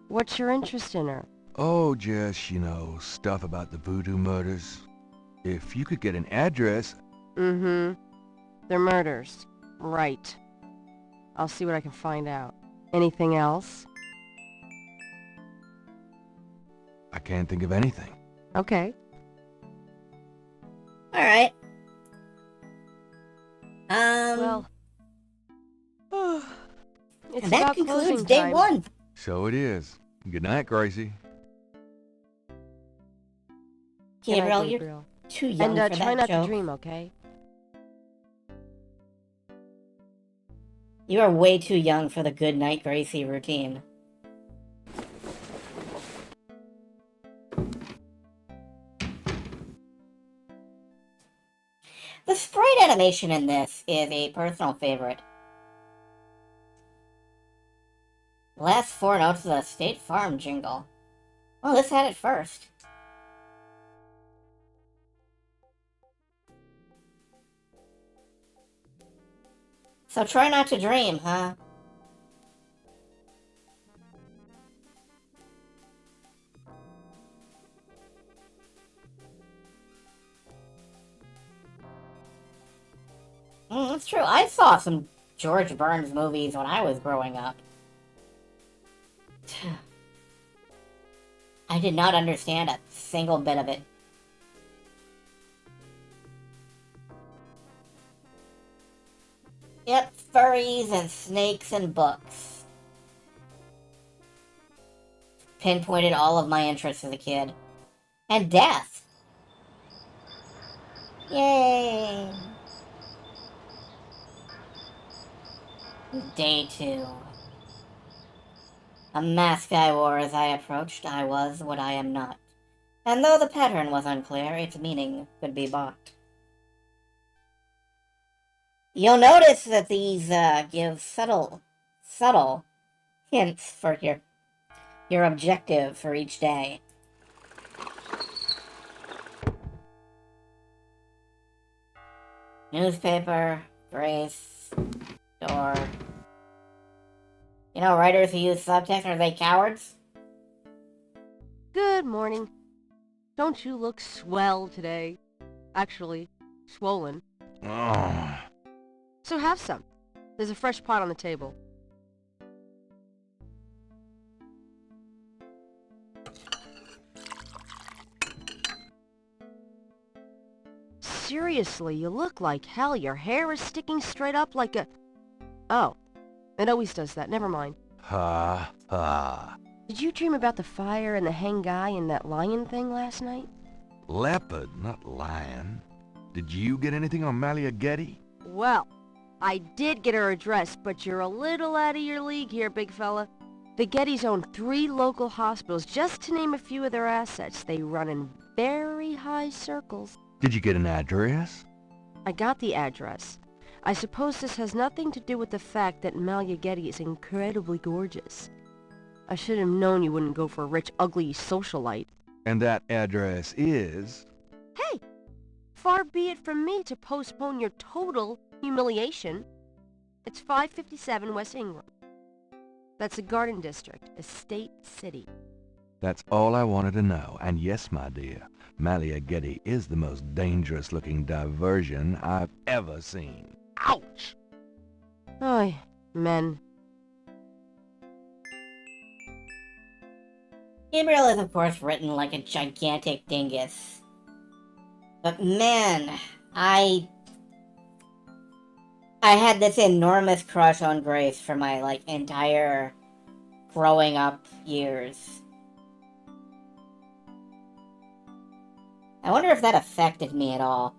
What's your interest in her? Oh, just, stuff about the voodoo murders. If you could get an address... They're murders. Right. I'll see what I can find out. Anything else? I can't think of anything. Okay. Alright. Well... it's and that about concludes closing day time. 1. So it is. Good night, Gracie. Good night, Gabriel, Gabriel. you're too young And for try that not joke. to dream, okay? You are way too young for the good night, Gracie routine. The sprite animation in this is a personal favorite. Last 4 notes of the State Farm jingle. Oh, this had it first. So try not to dream, huh? That's true. I saw some George Burns movies when I was growing up. I did not understand a single bit of it. Yep, furries and snakes and books. Pinpointed all of my interests as a kid. And death. Yay! Day 2. A mask I wore as I approached, I was what I am not. And though the pattern was unclear, its meaning could be bought. You'll notice that these give subtle hints for your objective for each day. Newspaper, Grace, door. You know, writers who use subtext, are they cowards? Good morning. Don't you look swell today? Actually, swollen. Oh. So have some. There's a fresh pot on the table. Seriously, you look like hell. Your hair is sticking straight up like a... Oh, it always does that. Never mind. Ha ha. Did you dream about the fire and the hang guy and that lion thing last night? Leopard, not lion. Did you get anything on Malia Getty? Well, I did get her address, but you're a little out of your league here, big fella. The Gettys own 3 local hospitals, just to name a few of their assets. They run in very high circles. Did you get an address? I got the address. I suppose this has nothing to do with the fact that Malia Getty is incredibly gorgeous. I should have known you wouldn't go for a rich, ugly socialite. And that address is? Hey! Far be it from me to postpone your total humiliation. It's 557 West Ingram. That's the Garden District, Estate City. That's all I wanted to know. And yes, my dear, Malia Getty is the most dangerous-looking diversion I've ever seen. Ouch! Oy, men. Gabriel is, of course, written like a gigantic dingus. But man, I had this enormous crush on Grace for my, entire growing up years. I wonder if that affected me at all.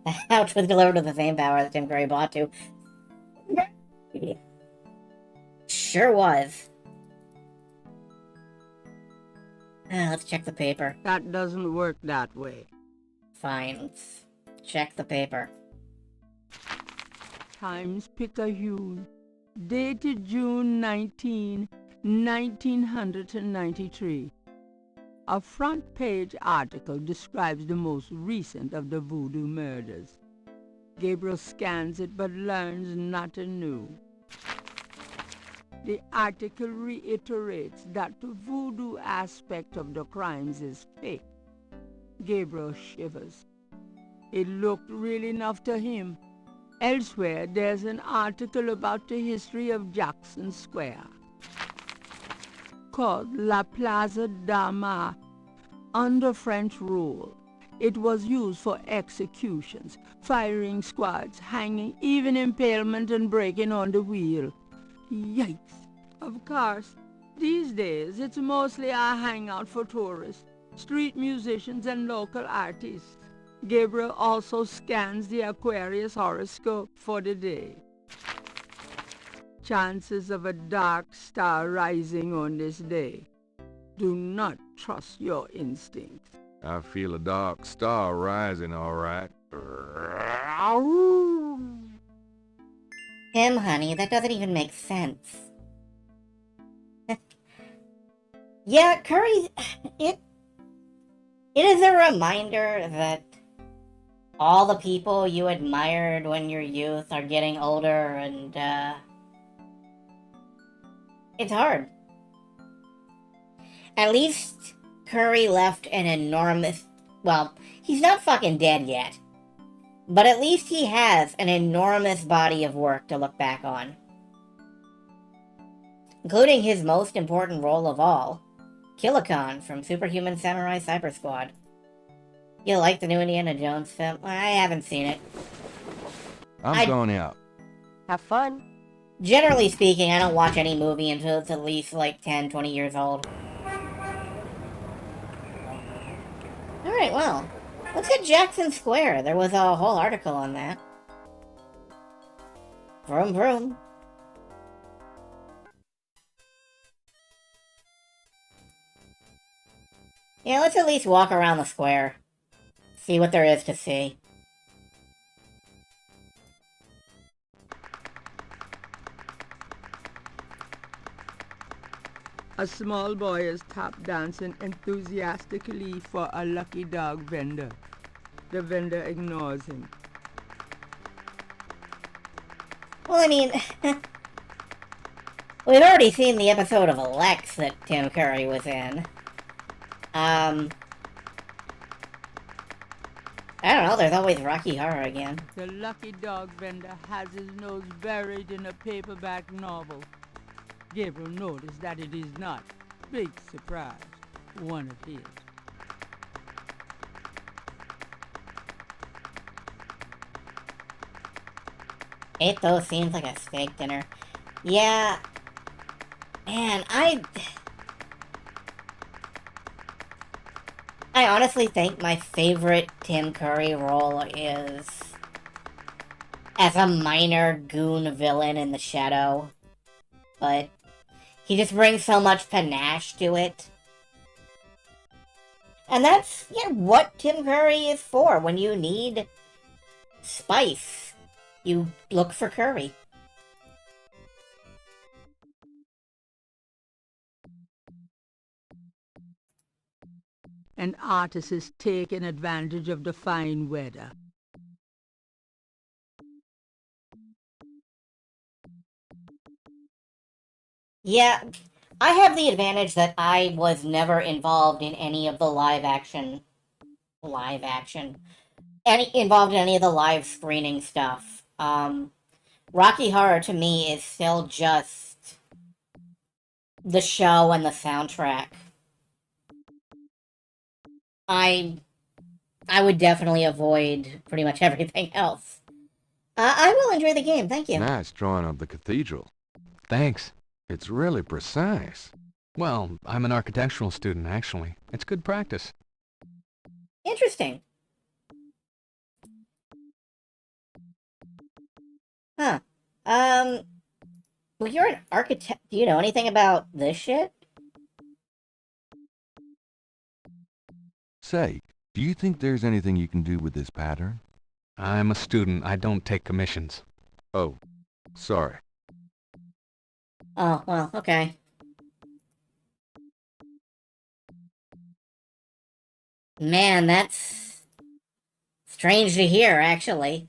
The couch was delivered with the same power that Tim Curry bought to. Sure was. Let's check the paper. That doesn't work that way. Fine, let's check the paper. Times-Picayune, dated June 19, 1993. A front-page article describes the most recent of the voodoo murders. Gabriel scans it but learns nothing new. The article reiterates that the voodoo aspect of the crimes is fake. Gabriel shivers. It looked real enough to him. Elsewhere, there's an article about the history of Jackson Square, called La Plaza d'Armas. Under French rule, it was used for executions, firing squads, hanging, even impalement and breaking on the wheel. Yikes! Of course, these days it's mostly a hangout for tourists, street musicians and local artists. Gabriel also scans the Aquarius horoscope for the day. Chances of a dark star rising on this day. Do not trust your instincts. I feel a dark star rising, all right. Tim, honey, that doesn't even make sense. Yeah, Curry, it is a reminder that all the people you admired when your youth are getting older, and, it's hard. At least Curry left an enormous... Well, he's not fucking dead yet. But at least he has an enormous body of work to look back on. Including his most important role of all, Killikon from Superhuman Samurai Cyber Squad. You like the new Indiana Jones film? I haven't seen it. I'm going out. Have fun. Generally speaking, I don't watch any movie until it's at least 10, 20 years old. Alright, well, let's hit Jackson Square. There was a whole article on that. Vroom vroom. Yeah, let's at least walk around the square. See what there is to see. A small boy is tap dancing enthusiastically for a lucky dog vendor. The vendor ignores him. Well, I mean, we've already seen the episode of Lex that Tim Curry was in. I don't know, there's always Rocky Horror again. The lucky dog vendor has his nose buried in a paperback novel. Gabriel noticed that it is not, big surprise, one of his. Ate those seems like a steak dinner. Yeah. Man, I honestly think my favorite Tim Curry role is as a minor goon villain in The Shadow. but he just brings so much panache to it. And that's what Tim Curry is for. When you need spice, you look for Curry. And artists is taking advantage of the fine weather. Yeah, I have the advantage that I was never involved in any of the involved in any of the live screening stuff. Rocky Horror to me is still just the show and the soundtrack. I would definitely avoid pretty much everything else. I will enjoy the game, thank you. Nice drawing of the cathedral. Thanks. It's really precise. Well, I'm an architectural student, actually. It's good practice. Interesting. Huh. Well, you're an architect. Do you know anything about this shit? Say, do you think there's anything you can do with this pattern? I'm a student. I don't take commissions. Oh, sorry. Oh, well, okay. Man, that's strange to hear, actually.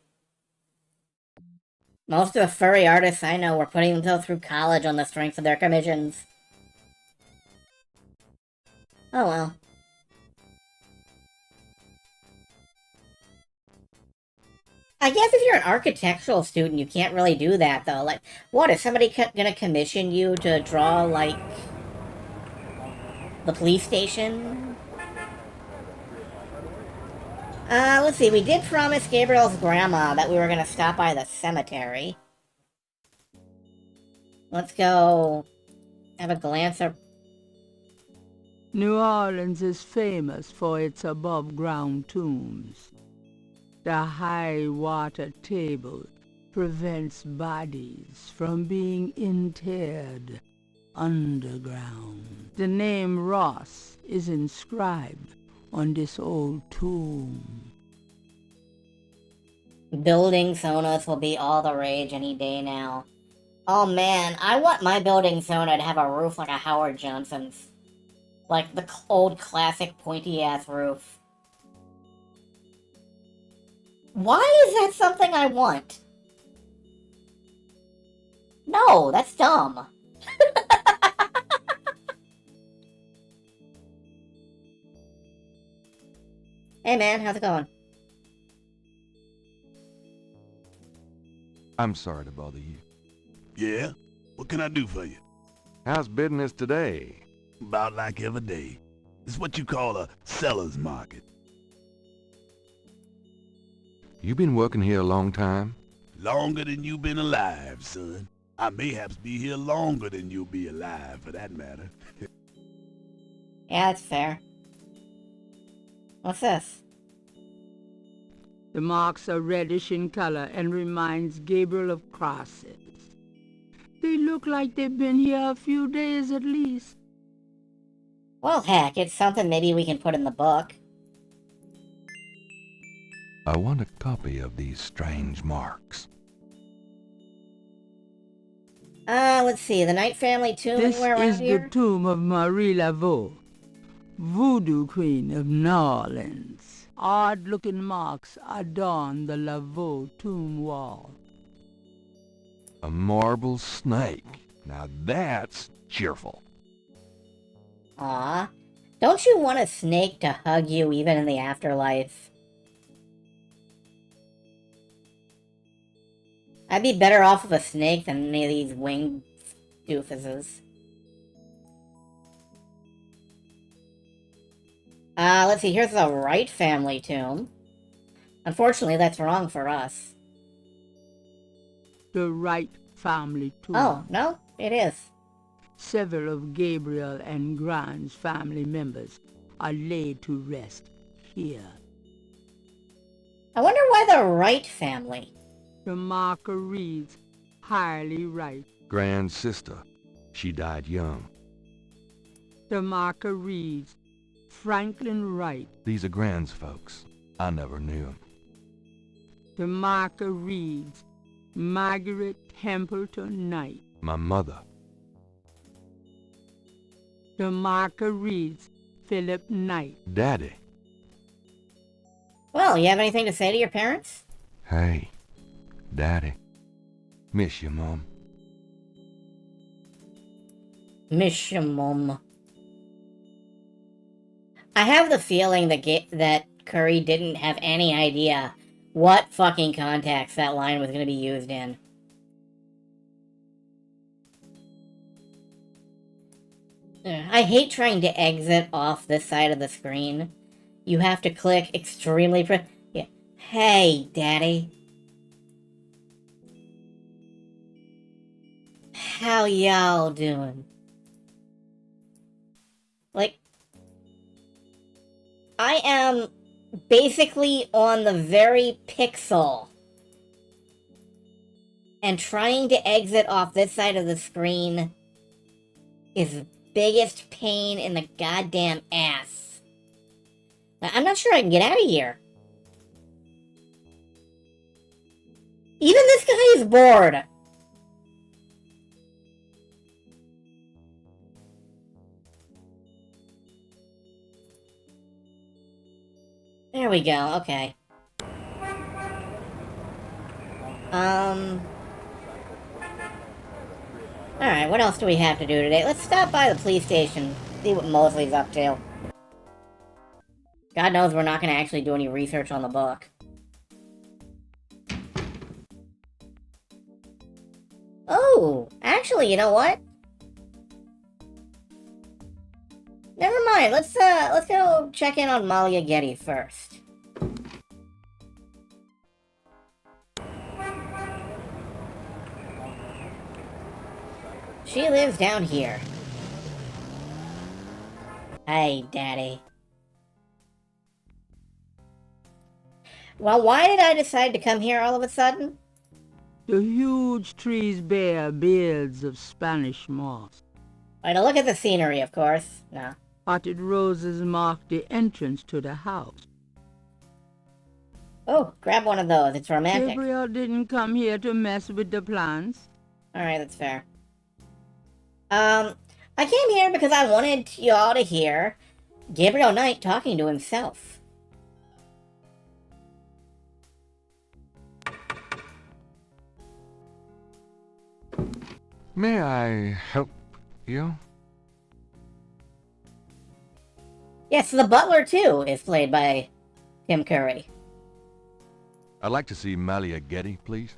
Most of the furry artists I know were putting themselves through college on the strength of their commissions. Oh well. I guess if you're an architectural student, you can't really do that, though. Like, what, is somebody gonna commission you to draw, like, the police station? Let's see, we did promise Gabriel's grandma that we were gonna stop by the cemetery. Let's go have a glance at... New Orleans is famous for its above-ground tombs. The high water table prevents bodies from being interred underground. The name Ross is inscribed on this old tomb. Building sonas will be all the rage any day now. Oh man, I want my building sona to have a roof like a Howard Johnson's. Like the old classic pointy-ass roof. Why is that something I want? No, that's dumb. Hey man, how's it going? I'm sorry to bother you. Yeah? What can I do for you? How's business today? About like every day. It's what you call a seller's market. You been working here a long time? Longer than you've been alive, son. I mayhaps be here longer than you'll be alive, for that matter. Yeah, that's fair. What's this? The marks are reddish in color and reminds Gabriel of crosses. They look like they've been here a few days at least. Well, heck, it's something maybe we can put in the book. I want a copy of these strange marks. Let's see, the Knight family tomb This anywhere around is here? the tomb of Marie Laveau, Voodoo Queen of New Orleans. Odd-looking marks adorn the Laveau tomb wall. A marble snake. Now that's cheerful. Aw. Don't you want a snake to hug you even in the afterlife? I'd be better off with a snake than any of these winged doofuses. Let's see, here's the Wright family tomb. Unfortunately, that's wrong for us. The Wright family tomb. Oh, no, it is. Several of Gabriel and Grant's family members are laid to rest here. I wonder why the Wright family? The marker reads, Highly Wright. Grand sister. She died young. Tamarka reads, Franklin Wright. These are Grand's folks. I never knew 'em. Tamarka reads, Margaret Templeton Knight. My mother. Tamarka reads, Philip Knight. Daddy. Well, you have anything to say to your parents? Hey, Daddy. Miss you, Mom. Miss your mom. I have the feeling that Curry didn't have any idea what fucking context that line was going to be used in. I hate trying to exit off this side of the screen. You have to click extremely yeah. Hey, Daddy. How y'all doing? Like, I am basically on the very pixel. And trying to exit off this side of the screen is the biggest pain in the goddamn ass. Now, I'm not sure I can get out of here. Even this guy is bored. There we go, okay. Alright, what else do we have to do today? Let's stop by the police station, see what Mosley's up to. God knows we're not going to actually do any research on the book. Oh, actually, you know what? Never mind, let's go check in on Malia Getty first. She lives down here. Hey, Daddy. Well, why did I decide to come here all of a sudden? The huge trees bear beards of Spanish moss. Why, to look at the scenery, of course. No. Potted roses mark the entrance to the house. Oh, grab one of those. It's romantic. Gabriel didn't come here to mess with the plants. Alright, that's fair. I came here because I wanted y'all to hear Gabriel Knight talking to himself. May I help you? Yes, the butler, too, is played by Tim Curry. I'd like to see Malia Getty, please.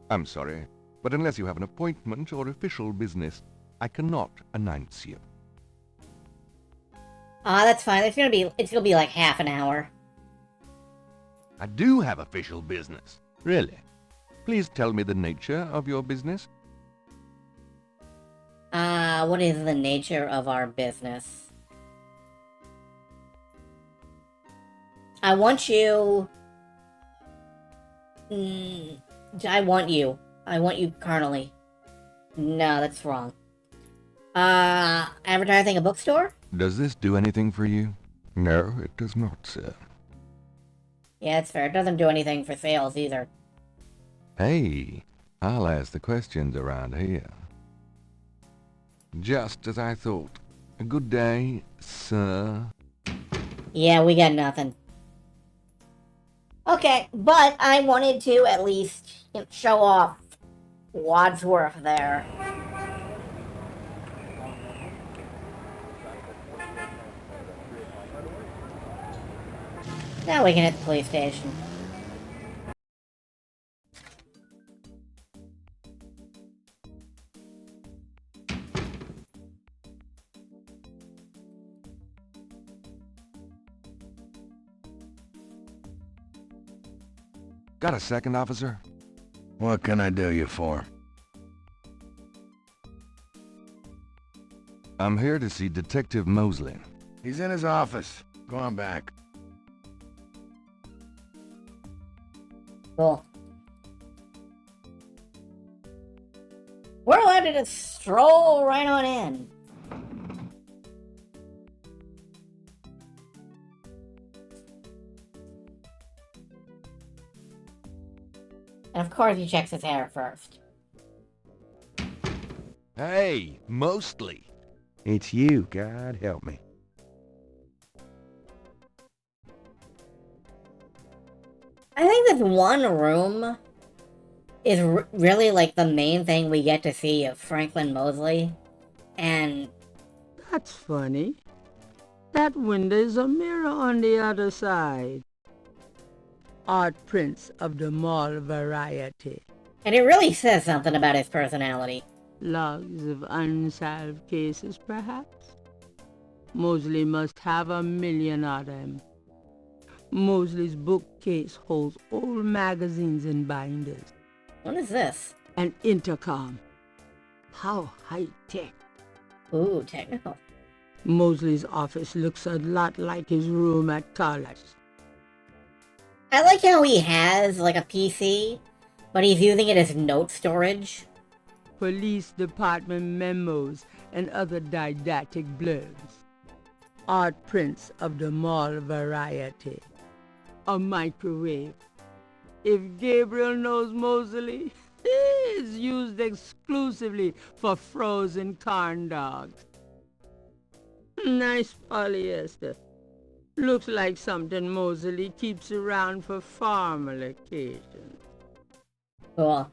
I'm sorry, but unless you have an appointment or official business, I cannot announce you. That's fine. It's gonna be like half an hour. I do have official business. Really? Please tell me the nature of your business. What is the nature of our business? I want you... I want you carnally. No, that's wrong. Advertising a bookstore? Does this do anything for you? No, it does not, sir. Yeah, it's fair. It doesn't do anything for sales either. Hey, I'll ask the questions around here. Just as I thought. A good day, sir. Yeah, we got nothing. Okay, but I wanted to at least show off Wadsworth there. Now we can hit the police station. Got a second, officer? What can I do you for? I'm here to see Detective Mosley. He's in his office. Go on back. Cool. We're allowed to just stroll right on in. And of course he checks his hair first. Hey, mostly. It's you, God help me. I think this one room is really like the main thing we get to see of Franklin Mosley. And That's funny. That window is a mirror on the other side. Art prints of the mall variety. it really says something about his personality. Logs of unsolved cases, perhaps? Mosley must have 1,000,000 of them. Mosley's bookcase holds old magazines and binders. What is this? An intercom. How high-tech. Ooh, technical. Mosley's office looks a lot like his room at college. I like how he has, like, a PC, but he's using it as note storage. Police department memos and other didactic blurbs. Art prints of the mall variety. A microwave. If Gabriel knows Mosley, it's used exclusively for frozen corn dogs. Nice polyester. Looks like something Mosley keeps around for formal occasions. Cool.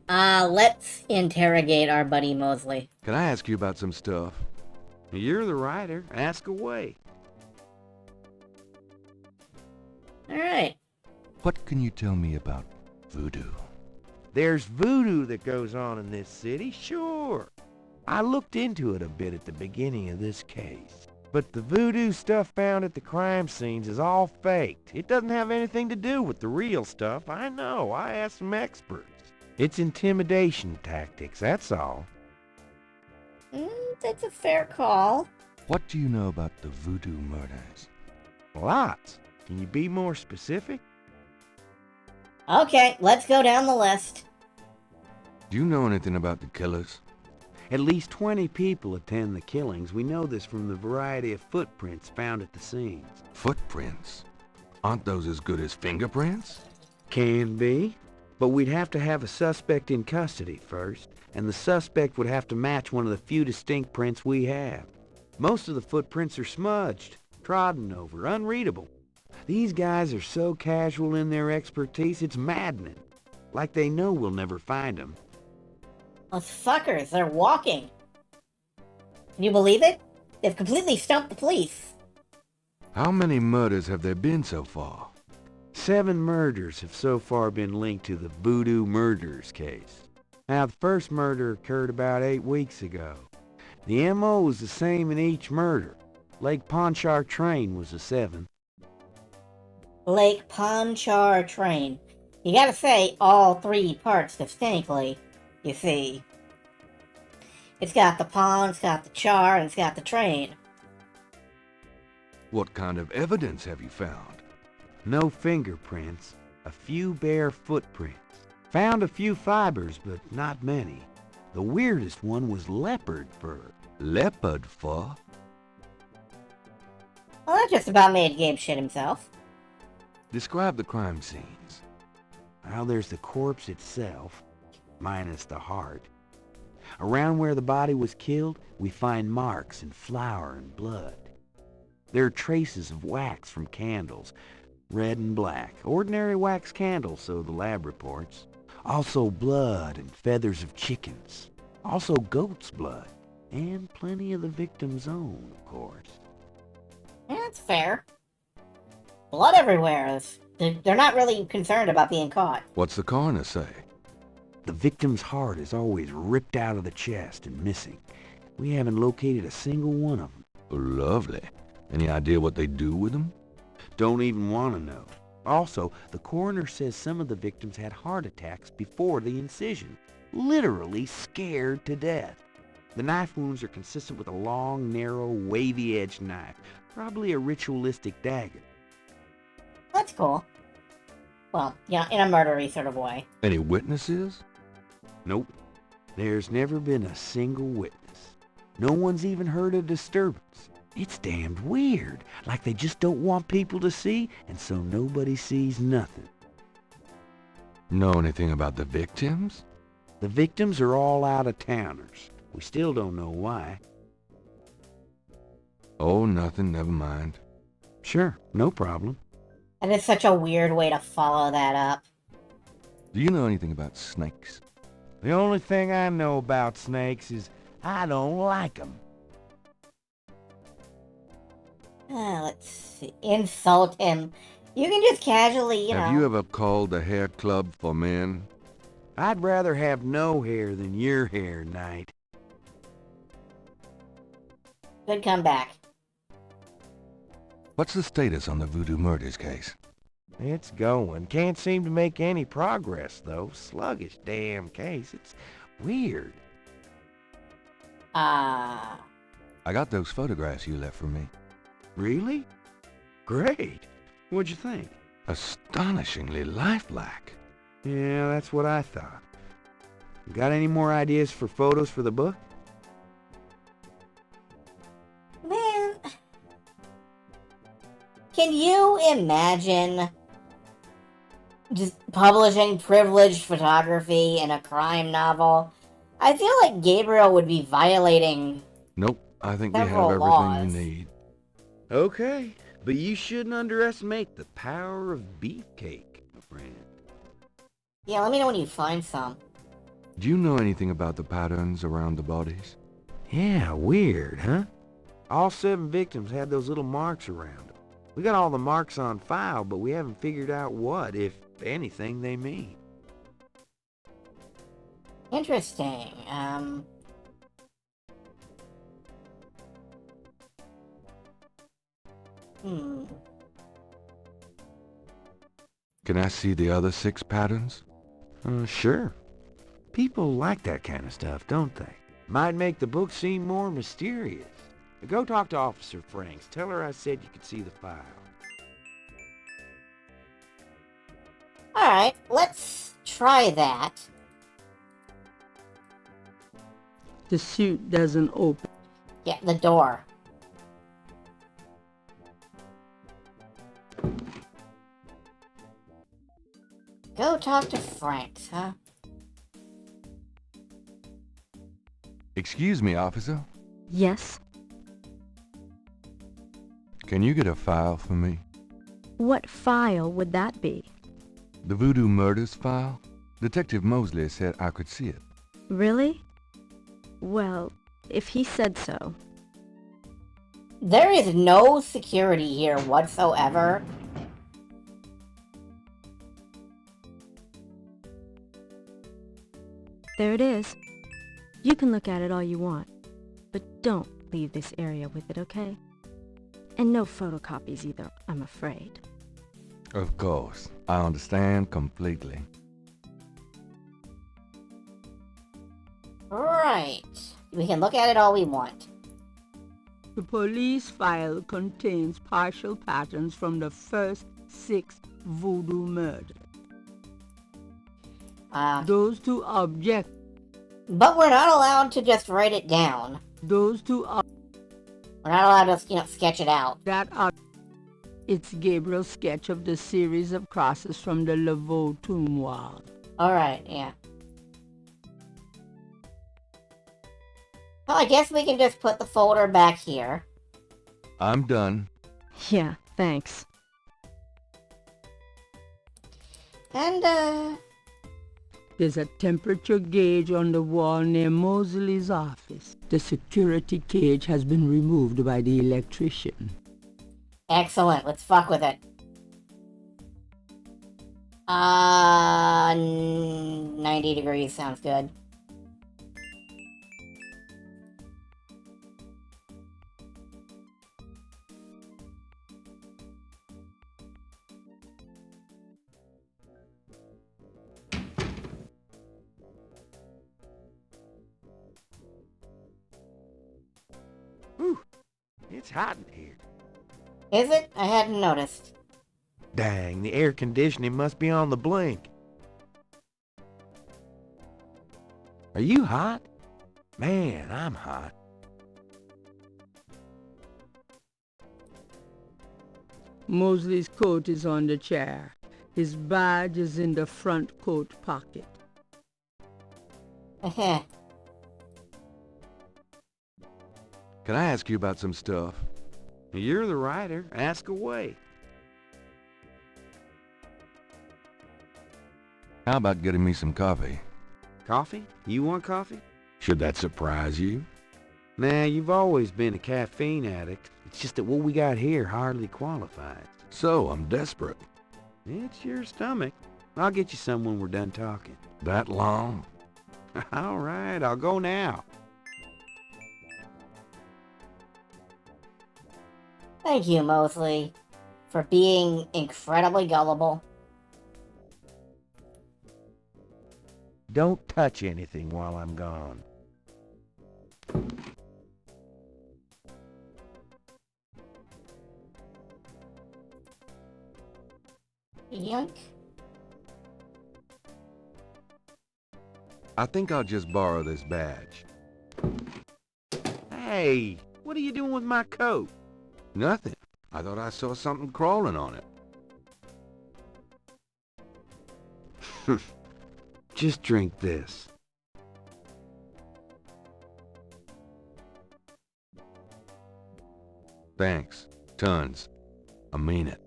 Let's interrogate our buddy Mosley. Can I ask you about some stuff? You're the writer. Ask away. Alright. What can you tell me about voodoo? There's voodoo that goes on in this city, sure. I looked into it a bit at the beginning of this case. But the voodoo stuff found at the crime scenes is all faked. It doesn't have anything to do with the real stuff. I know. I asked some experts. It's intimidation tactics, that's all. That's a fair call. What do you know about the voodoo murders? Lots. Can you be more specific? Okay, let's go down the list. Do you know anything about the killers? At least 20 people attend the killings. We know this from the variety of footprints found at the scenes. Footprints? Aren't those as good as fingerprints? Can be. But we'd have to have a suspect in custody first, and the suspect would have to match one of the few distinct prints we have. Most of the footprints are smudged, trodden over, unreadable. These guys are so casual in their expertise, it's maddening. Like they know we'll never find them. Those fuckers, they're walking. Can you believe it? They've completely stumped the police. How many murders have there been so far? 7 murders have so far been linked to the Voodoo Murders case. Now, the first murder occurred about 8 weeks ago. The M.O. was the same in each murder. Lake Pontchartrain was the 7th. Lake Pontchartrain. You gotta say all 3 parts distinctly, you see. It's got the pond, it's got the char, and it's got the train. What kind of evidence have you found? No fingerprints, a few bare footprints. Found a few fibers, but not many. The weirdest one was leopard fur. Leopard fur? Well, that just about made Gabe shit himself. Describe the crime scenes. Well, there's the corpse itself, minus the heart. Around where the body was killed, we find marks and flour and blood. There are traces of wax from candles, red and black. Ordinary wax candles, so the lab reports. Also blood and feathers of chickens. Also goat's blood. And plenty of the victim's own, of course. Yeah, that's fair. Blood everywhere. They're not really concerned about being caught. What's the coroner say? The victim's heart is always ripped out of the chest and missing. We haven't located a single one of them. Lovely. Any idea what they do with them? Don't even want to know. Also, the coroner says some of the victims had heart attacks before the incision. Literally scared to death. The knife wounds are consistent with a long, narrow, wavy-edged knife. Probably a ritualistic dagger. That's cool. Well, yeah, in a murdery sort of way. Any witnesses? Nope. There's never been a single witness. No one's even heard a disturbance. It's damned weird, like they just don't want people to see, and so nobody sees nothing. Know anything about the victims? The victims are all out-of-towners. We still don't know why. Oh, nothing, never mind. Sure, no problem. And it's such a weird way to follow that up. Do you know anything about snakes? The only thing I know about snakes is I don't like them. Let's see. Insult him. You can just casually, Have you ever called the hair club for men? I'd rather have no hair than your hair, Knight. Good comeback. What's the status on the Voodoo Murders case? It's going. Can't seem to make any progress, though. Sluggish damn case. It's weird. Ah. I got those photographs you left for me. Really? Great. What'd you think? Astonishingly lifelike. Yeah, that's what I thought. Got any more ideas for photos for the book? Man. Can you imagine just publishing privileged photography in a crime novel? I feel like Gabriel would be violating... Nope, I think we have several everything laws. we need. Okay, but you shouldn't underestimate the power of beefcake, my friend. Yeah, let me know when you find some. Do you know anything about the patterns around the bodies? Yeah, weird, huh? All 7 victims had those little marks around them. We got all the marks on file, but we haven't figured out what, if anything, they mean. Interesting. Can I see the other 6 patterns? Sure. People like that kind of stuff, don't they? Might make the book seem more mysterious. Go talk to Officer Franks. Tell her I said you could see the file. Alright, let's try that. The suit doesn't open. Yeah, the door. Go talk to Franks, huh? Excuse me, officer. Yes? Can you get a file for me? What file would that be? The Voodoo Murders file? Detective Mosley said I could see it. Really? Well, if he said so. There is no security here whatsoever. There it is. You can look at it all you want, but don't leave this area with it, okay? And no photocopies either, I'm afraid. Of course. I understand completely. Right. We can look at it all we want. The police file contains partial patterns from the first 6 voodoo murders. Those 2 objects. But we're not allowed to just write it down. Those 2 We're not allowed to, sketch it out. It's Gabriel's sketch of the series of crosses from the Laveau tomb wall. Alright, yeah. Well, I guess we can just put the folder back here. I'm done. Yeah, thanks. And, There's a temperature gauge on the wall near Mosley's office. The security cage has been removed by the electrician. Excellent, let's fuck with it. 90 degrees sounds good. Whew, it's hot in here. Is it? I hadn't noticed. Dang, the air conditioning must be on the blink. Are you hot? Man, I'm hot. Mosley's coat is on the chair. His badge is in the front coat pocket. Heh. Can I ask you about some stuff? You're the writer. Ask away. How about getting me some coffee? Coffee? You want coffee? Should that surprise you? Nah, you've always been a caffeine addict. It's just that what we got here hardly qualifies. So, I'm desperate. It's your stomach. I'll get you some when we're done talking. That long? All right, I'll go now. Thank you, Mosley, for being incredibly gullible. Don't touch anything while I'm gone. Yoink. I think I'll just borrow this badge. Hey, what are you doing with my coat? Nothing. I thought I saw something crawling on it. Just drink this. Thanks. Tons. I mean it.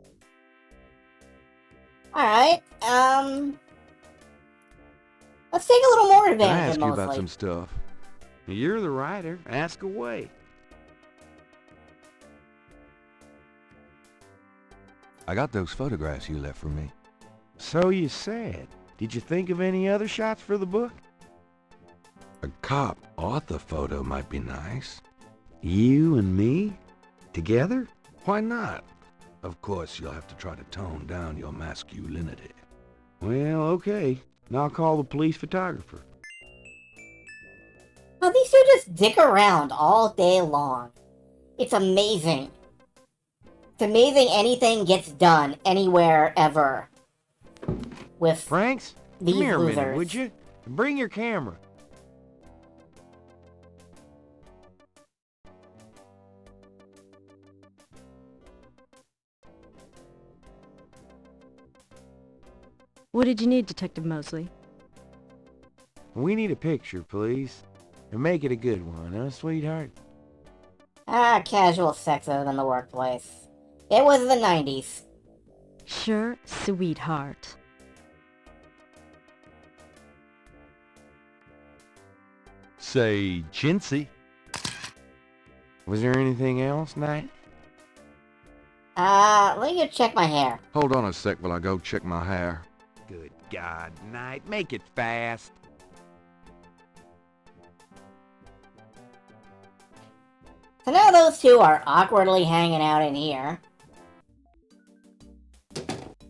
Alright, let's take a little more Can I advantage ask of you Mosley. about some stuff? You're the writer. Ask away. I got those photographs you left for me. So you said. Did you think of any other shots for the book? A cop author photo might be nice. You and me? Together? Why not? Of course, you'll have to try to tone down your masculinity. Well, okay. Now I'll call the police photographer. Now, these two just dick around all day long. It's amazing. It's amazing anything gets done anywhere ever. With Franks, these come here a minute, losers. would you? Bring your camera. What did you need, Detective Mosley? We need a picture, please. And make it a good one, huh, sweetheart? Casual sex other than the workplace. It was the 90s. Sure, sweetheart. Say, chintzy. Was there anything else, Knight? Let me go check my hair. Hold on a sec while I go check my hair. Good God, Knight, make it fast. So now those two are awkwardly hanging out in here.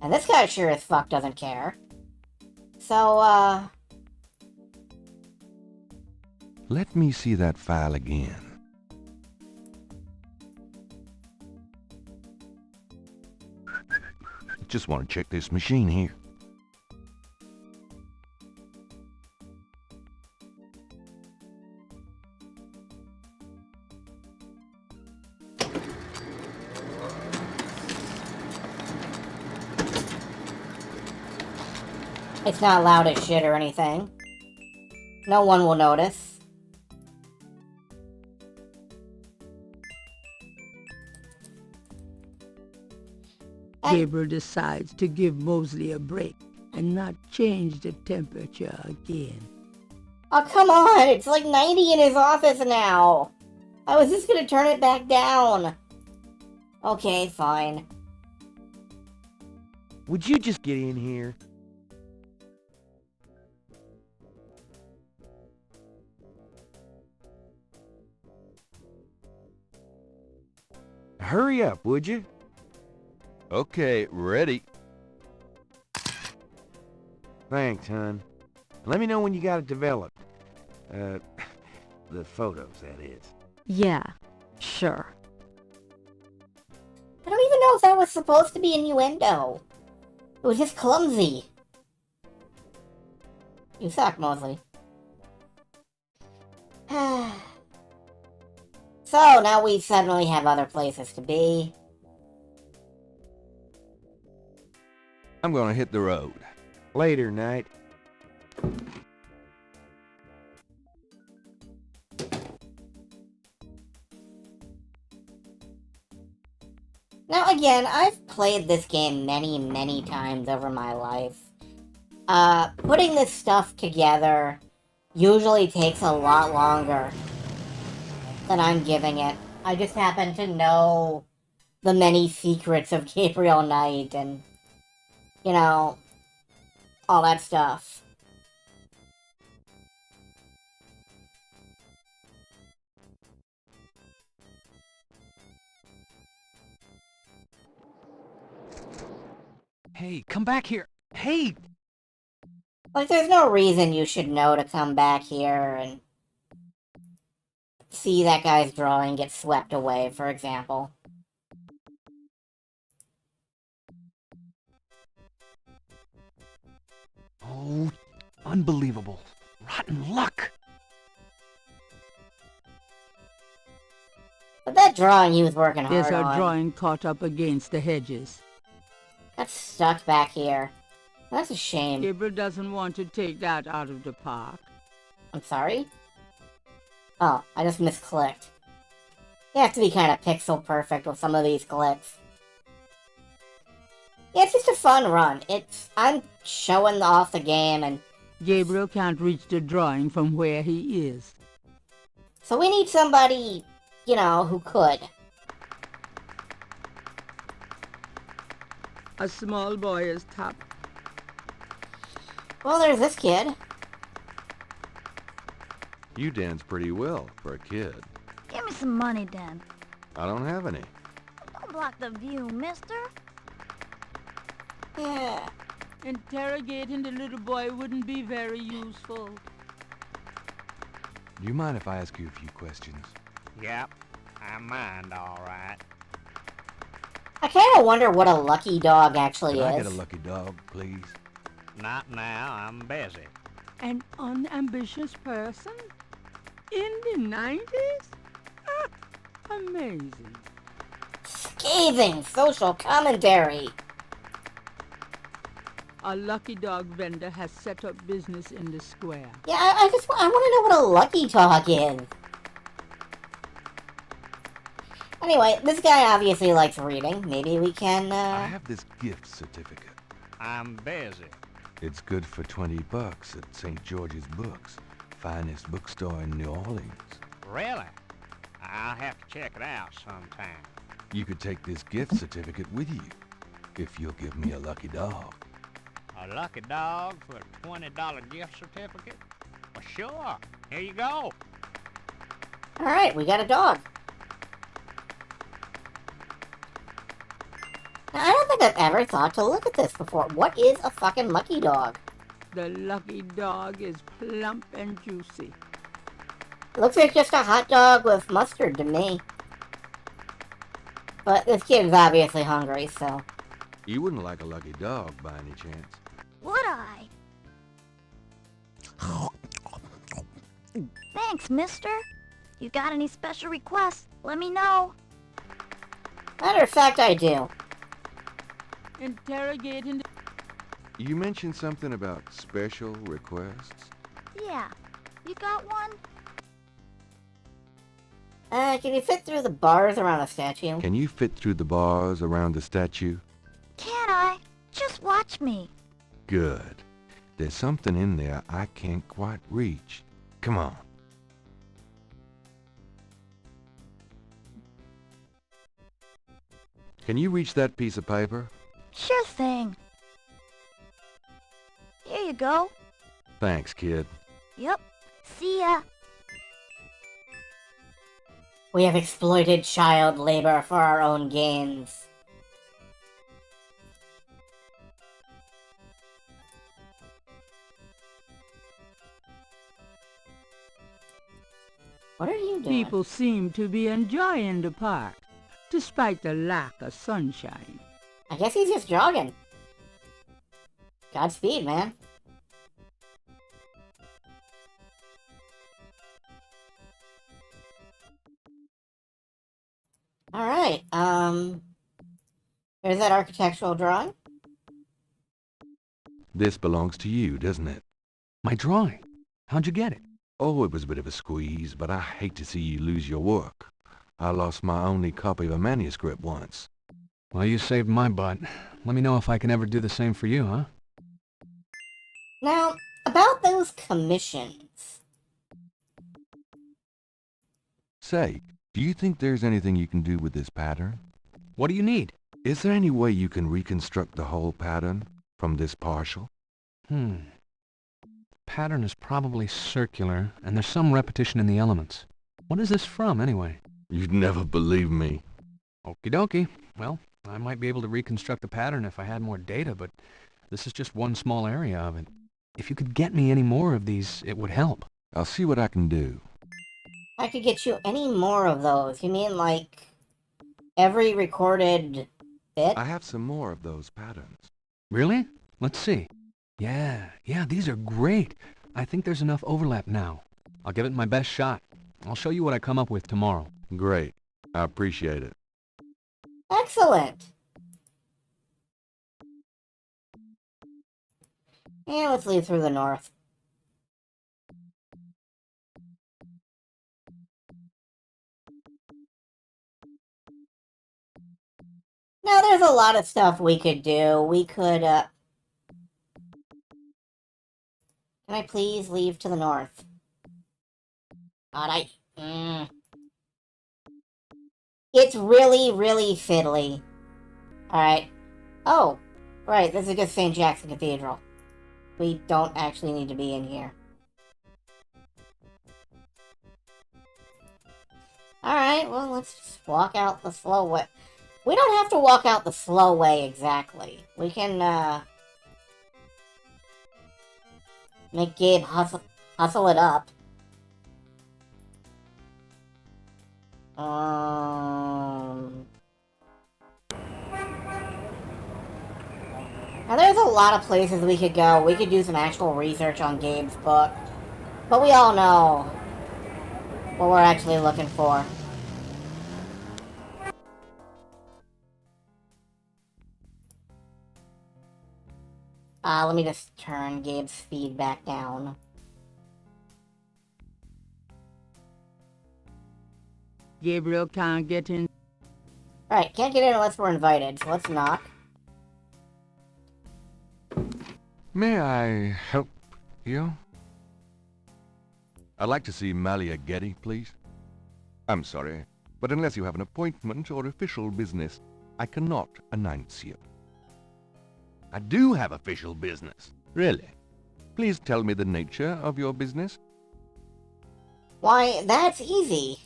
And this guy sure as fuck doesn't care. So, Let me see that file again. Just want to check this machine here. it's not loud as shit or anything. No one will notice. Gabriel decides to give Mosley a break and not change the temperature again. Oh, come on! It's like 90 in his office now! I was just gonna turn it back down. Okay, fine. Would you just get in here? Hurry up, would you? Okay, ready. Thanks, hon. Let me know when you got it developed. The photos, that is. Yeah, sure. I don't even know if that was supposed to be innuendo. It was just clumsy. You suck, Mosley. So now we suddenly have other places to be. I'm gonna hit the road. Later, Knight. Now again, I've played this game many, many times over my life. Putting this stuff together usually takes a lot longer than I'm giving it. I just happen to know the many secrets of Gabriel Knight and, you know, all that stuff. Hey, come back here. Hey! Like, there's no reason you should know to come back here and see that guy's drawing get swept away, for example. Oh, unbelievable. Rotten luck. But that drawing he was working There's hard her on drawing caught up against the hedges. got stuck back here. That's a shame. Gabriel doesn't want to take that out of the park. I'm sorry? Oh, I just misclicked. You have to be kind of pixel perfect with some of these clicks. Yeah, it's just a fun run. I'm showing off the game, and Gabriel can't reach the drawing from where he is. so we need somebody, you know, who could. A small boy is tapped. Well, there's this kid. You dance pretty well for a kid. Give me some money, Dan. I don't have any. Don't block the view, mister. Yeah. Interrogating the little boy wouldn't be very useful. Do you mind if I ask you a few questions? Yep, I mind, all right. I kind of wonder what a lucky dog actually Can I is. get a lucky dog, please? Not now, I'm busy. An unambitious person? In the 90s? Ah, amazing. Scathing social commentary. A lucky dog vendor has set up business in the square. Yeah, I want to know what a lucky dog is. Anyway, this guy obviously likes reading. Maybe we can, I have this gift certificate. I'm busy. It's good for $20 at St. George's Books, finest bookstore in New Orleans. Really? I'll have to check it out sometime. You could take this gift certificate with you, if you'll give me a lucky dog. A lucky dog for a $20 gift certificate? Well, sure. Here you go. Alright, we got a dog. Now, I don't think I've ever thought to look at this before. What is a fucking lucky dog? The lucky dog is plump and juicy. It looks like just a hot dog with mustard to me. But this kid's obviously hungry, so... You wouldn't like a lucky dog by any chance? Would I? Thanks, mister. You got any special requests? Let me know. Matter of fact, I do. Interrogating the... You mentioned something about special requests? Yeah. You got one? Can you fit through the bars around the statue? Can you fit through the bars around the statue? Can I? Just watch me. Good. There's something in there I can't quite reach. Come on. Can you reach that piece of paper? Sure thing. Here you go. Thanks, kid. Yep. See ya. We have exploited child labor for our own gains. What are you doing? People seem to be enjoying the park, despite the lack of sunshine. I guess he's just jogging. Godspeed, man. Alright, there's that architectural drawing. This belongs to you, doesn't it? My drawing? How'd you get it? Oh, it was a bit of a squeeze, but I hate to see you lose your work. I lost my only copy of a manuscript once. Well, you saved my butt. Let me know if I can ever do the same for you, huh? Now, about those commissions. Say, do you think there's anything you can do with this pattern? What do you need? Is there any way you can reconstruct the whole pattern from this partial? Pattern is probably circular, and there's some repetition in the elements. What is this from, anyway? You'd never believe me. Okie dokie. Well, I might be able to reconstruct the pattern if I had more data, but this is just one small area of it. If you could get me any more of these, it would help. I'll see what I can do. I could get you any more of those. You mean, like, every recorded bit? I have some more of those patterns. Really? Let's see. Yeah, these are great. I think there's enough overlap now. I'll give it my best shot. I'll show you what I come up with tomorrow. Great. I appreciate it. Excellent! And let's leave through the north. Now, there's a lot of stuff we could do. We could, Can I please leave to the north? God, It's really, really fiddly. Alright. Oh, right, this is just St. Jackson Cathedral. We don't actually need to be in here. Alright, well, let's just walk out the slow way. We don't have to walk out the slow way exactly. We can, make Gabe hustle it up. Now there's a lot of places we could go. We could do some actual research on Gabe's book. But we all know what we're actually looking for. Let me just turn Gabe's speed back down. Gabriel can't get in. Alright, can't get in unless we're invited, so let's knock. May I help you? I'd like to see Malia Getty, please. I'm sorry, but unless you have an appointment or official business, I cannot announce you. I do have official business. Really? Please tell me the nature of your business. Why, that's easy.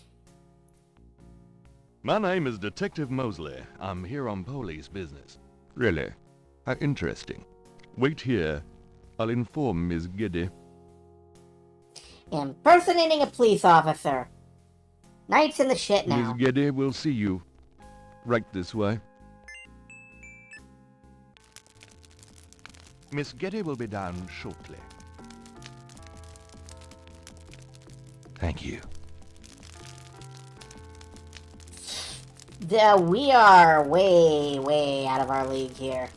My name is Detective Mosley. I'm here on police business. Really? How interesting. Wait here. I'll inform Miss Getty. Impersonating a police officer. Knight's in the shit now. Miss Getty will see you. Right this way. Miss Getty will be down shortly. Thank you. We are way, way out of our league here.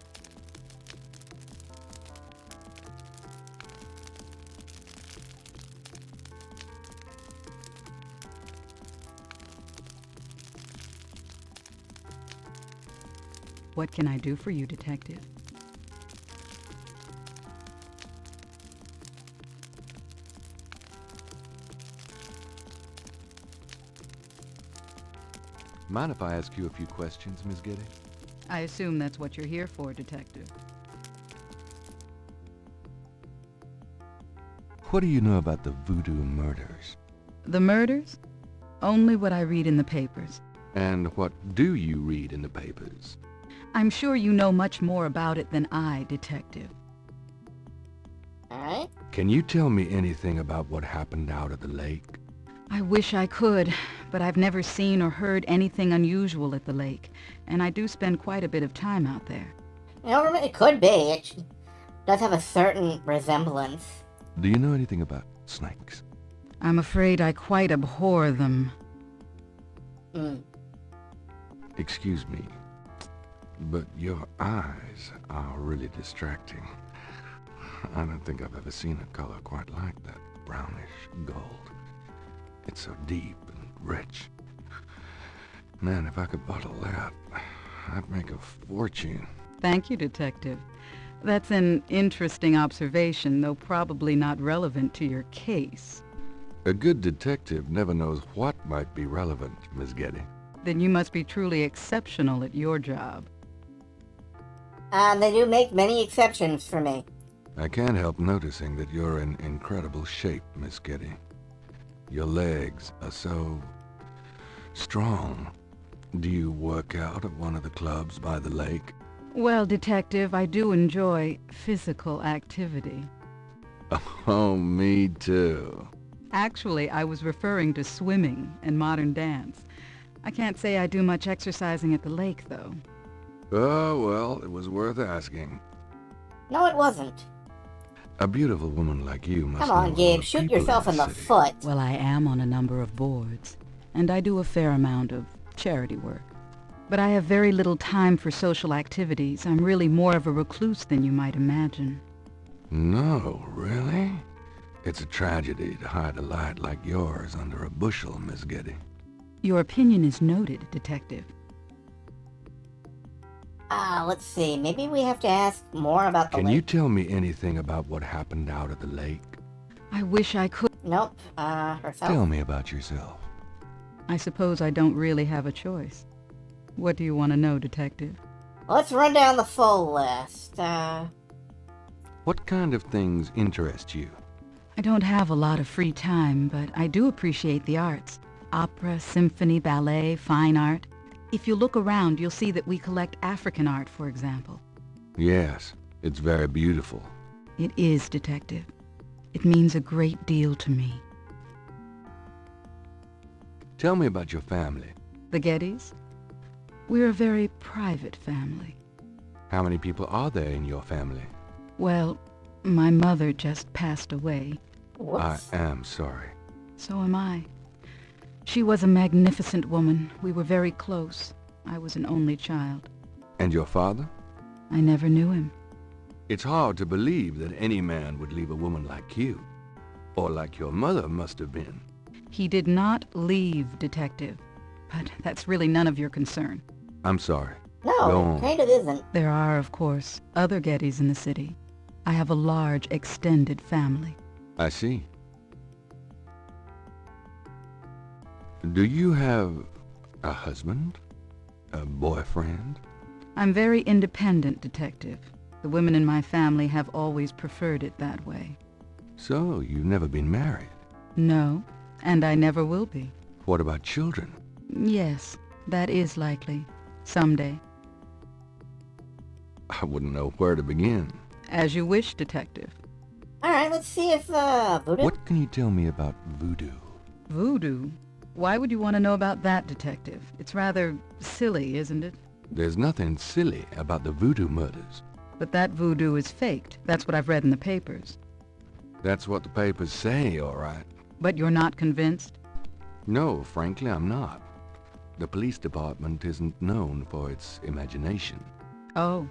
What can I do for you, Detective? Mind if I ask you a few questions, Miss Getty? I assume that's what you're here for, Detective. What do you know about the voodoo murders? The murders? Only what I read in the papers. And what do you read in the papers? I'm sure you know much more about it than I, Detective. Alright. Can you tell me anything about what happened out at the lake? I wish I could, but I've never seen or heard anything unusual at the lake, and I do spend quite a bit of time out there. You know, it could be. It does have a certain resemblance. Do you know anything about snakes? I'm afraid I quite abhor them. Excuse me, but your eyes are really distracting. I don't think I've ever seen a color quite like that. Brownish gold. It's so deep and rich. Man, if I could bottle that, I'd make a fortune. Thank you, Detective. That's an interesting observation, though probably not relevant to your case. A good detective never knows what might be relevant, Miss Getty. Then you must be truly exceptional at your job. They do make many exceptions for me. I can't help noticing that you're in incredible shape, Miss Getty. Your legs are so strong. Do you work out at one of the clubs by the lake? Well, Detective, I do enjoy physical activity. Oh, me too. Actually, I was referring to swimming and modern dance. I can't say I do much exercising at the lake, though. Oh, well, it was worth asking. No, it wasn't. A beautiful woman like you must Come on, know a lot Gabe, of shoot people yourself in the city. foot. Well, I am on a number of boards, and I do a fair amount of charity work. But I have very little time for social activities. I'm really more of a recluse than you might imagine. No, really? It's a tragedy to hide a light like yours under a bushel, Miss Getty. Your opinion is noted, Detective. Let's see. Maybe we have to ask more about the Can lake. you tell me anything about what happened out at the lake? I wish I could. Nope. Herself. Tell me about yourself. I suppose I don't really have a choice. What do you want to know, Detective? Let's run down the full list. What kind of things interest you? I don't have a lot of free time, but I do appreciate the arts. Opera, symphony, ballet, fine art. If you look around, you'll see that we collect African art, for example. Yes, it's very beautiful. It is, Detective. It means a great deal to me. Tell me about your family. The Gettys? We're a very private family. How many people are there in your family? Well, my mother just passed away. Whoops. I am sorry. So am I. She was a magnificent woman. We were very close. I was an only child. And your father? I never knew him. It's hard to believe that any man would leave a woman like you. Or like your mother must have been. He did not leave, Detective. But that's really none of your concern. I'm sorry. Go No, on. it kind of isn't. There are, of course, other Gettys in the city. I have a large, extended family. I see. Do you have a husband? A boyfriend? I'm very independent, Detective. The women in my family have always preferred it that way. So, you've never been married? No, and I never will be. What about children? Yes, that is likely. Someday. I wouldn't know where to begin. As you wish, Detective. Alright, let's see if, voodoo... What can you tell me about voodoo? Voodoo? Why would you want to know about that, Detective? It's rather silly, isn't it? There's nothing silly about the voodoo murders. But that voodoo is faked. That's what I've read in the papers. That's what the papers say, all right. But you're not convinced? No, frankly, I'm not. The police department isn't known for its imagination. Oh.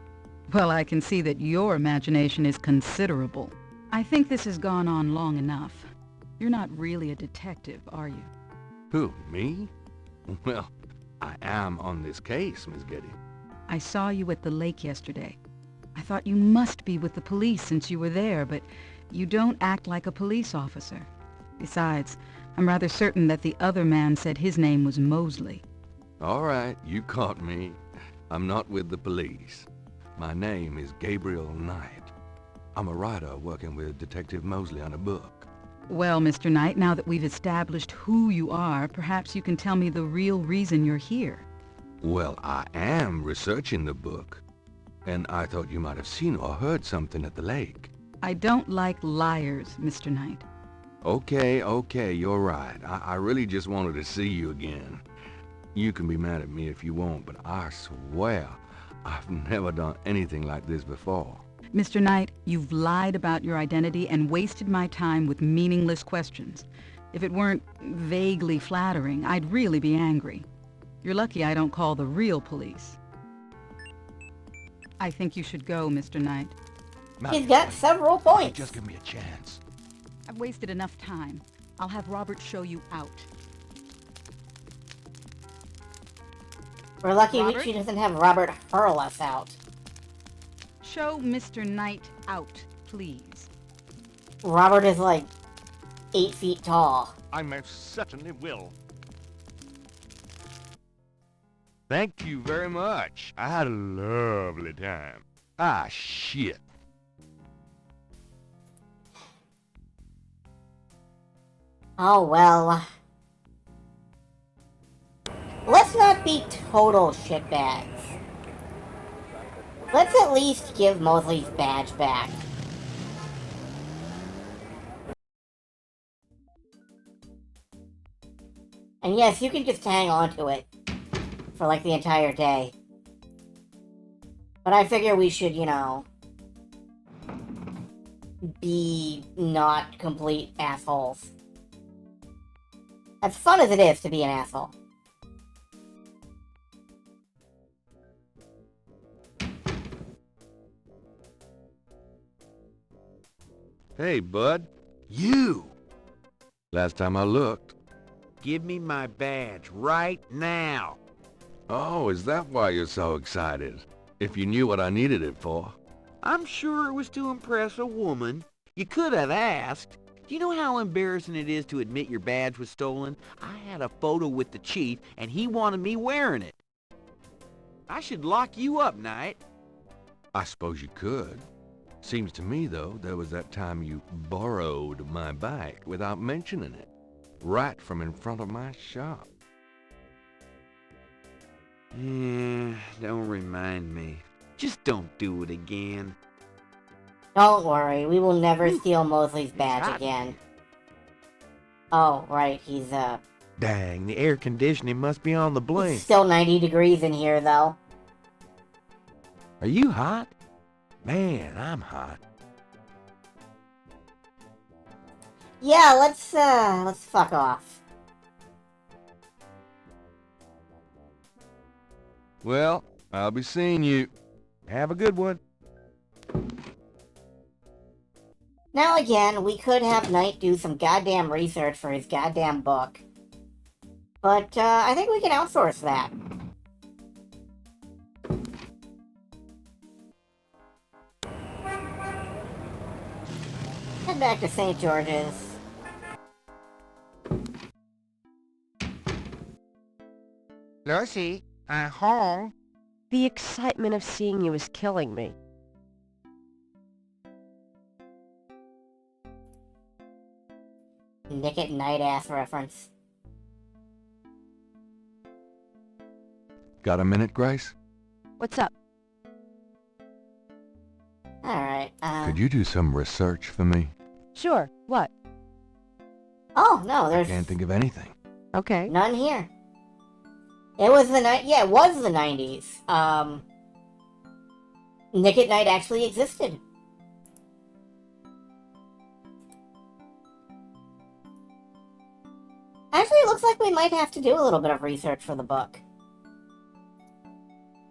Well, I can see that your imagination is considerable. I think this has gone on long enough. You're not really a detective, are you? Who, me? Well, I am on this case, Miss Getty. I saw you at the lake yesterday. I thought you must be with the police since you were there, but you don't act like a police officer. Besides, I'm rather certain that the other man said his name was Mosley. All right, you caught me. I'm not with the police. My name is Gabriel Knight. I'm a writer working with Detective Mosley on a book. Well, Mr. Knight, now that we've established who you are, perhaps you can tell me the real reason you're here. Well, I am researching the book, and I thought you might have seen or heard something at the lake. I don't like liars, Mr. Knight. Okay, you're right. I really just wanted to see you again. You can be mad at me if you want, but I swear I've never done anything like this before. Mr. Knight, you've lied about your identity and wasted my time with meaningless questions. If it weren't vaguely flattering, I'd really be angry. You're lucky I don't call the real police. I think you should go, Mr. Knight. He's got several points. Just give me a chance. I've wasted enough time. I'll have Robert show you out. We're lucky Robert? she doesn't have Robert hurl us out. Show Mr. Knight out, please. Robert is like 8 feet tall. I most certainly will. Thank you very much. I had a lovely time. Ah, shit. Oh, well. Let's not be total shitbags. Let's at least give Mosley's badge back. And yes, you can just hang on to it for like the entire day. But I figure we should, you know, be not complete assholes. As fun as it is to be an asshole. Hey, bud. You! Last time I looked. Give me my badge right now. Oh, is that why you're so excited? If you knew what I needed it for. I'm sure it was to impress a woman. You could have asked. Do you know how embarrassing it is to admit your badge was stolen? I had a photo with the chief, and he wanted me wearing it. I should lock you up, Knight. I suppose you could. Seems to me, though, there was that time you borrowed my bike without mentioning it. Right from in front of my shop. Yeah, don't remind me. Just don't do it again. Don't worry, we will never steal Mosley's badge again. Oh, right, he's, Dang, the air conditioning must be on the blink. It's still 90 degrees in here, though. Are you hot? Man, I'm hot. Yeah, let's fuck off. Well, I'll be seeing you. Have a good one. Now again, we could have Knight do some goddamn research for his goddamn book. But, I think we can outsource that. Head back to St. George's. Lucy, I'm home. The excitement of seeing you is killing me. Nick at Night ass reference. Got a minute, Grace? What's up? Alright, Could you do some research for me? Sure, what? Oh, no, there's... Can't think of anything. Okay. None here. It was the yeah, it was the 90s. Nick at Night actually existed. Actually, it looks like we might have to do a little bit of research for the book.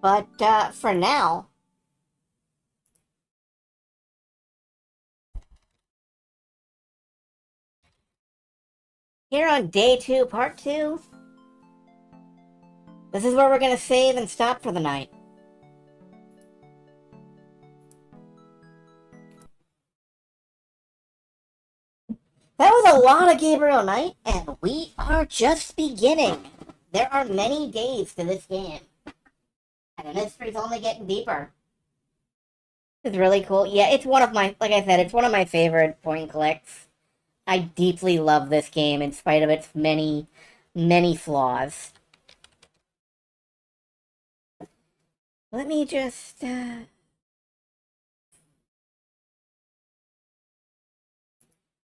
But, for now... Here on day 2, part 2... This is where we're gonna save and stop for the night. That was a lot of Gabriel Knight, and we are just beginning. There are many days to this game. And the mystery's only getting deeper. It's really cool. Yeah, it's one of my, like I said, it's one of my favorite point and clicks. I deeply love this game in spite of its many, many flaws. Let me just, I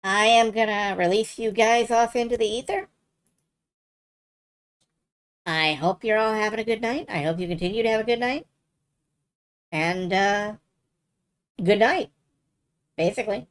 am gonna release you guys off into the ether. I hope you're all having a good night. I hope you continue to have a good night. And, good night, basically.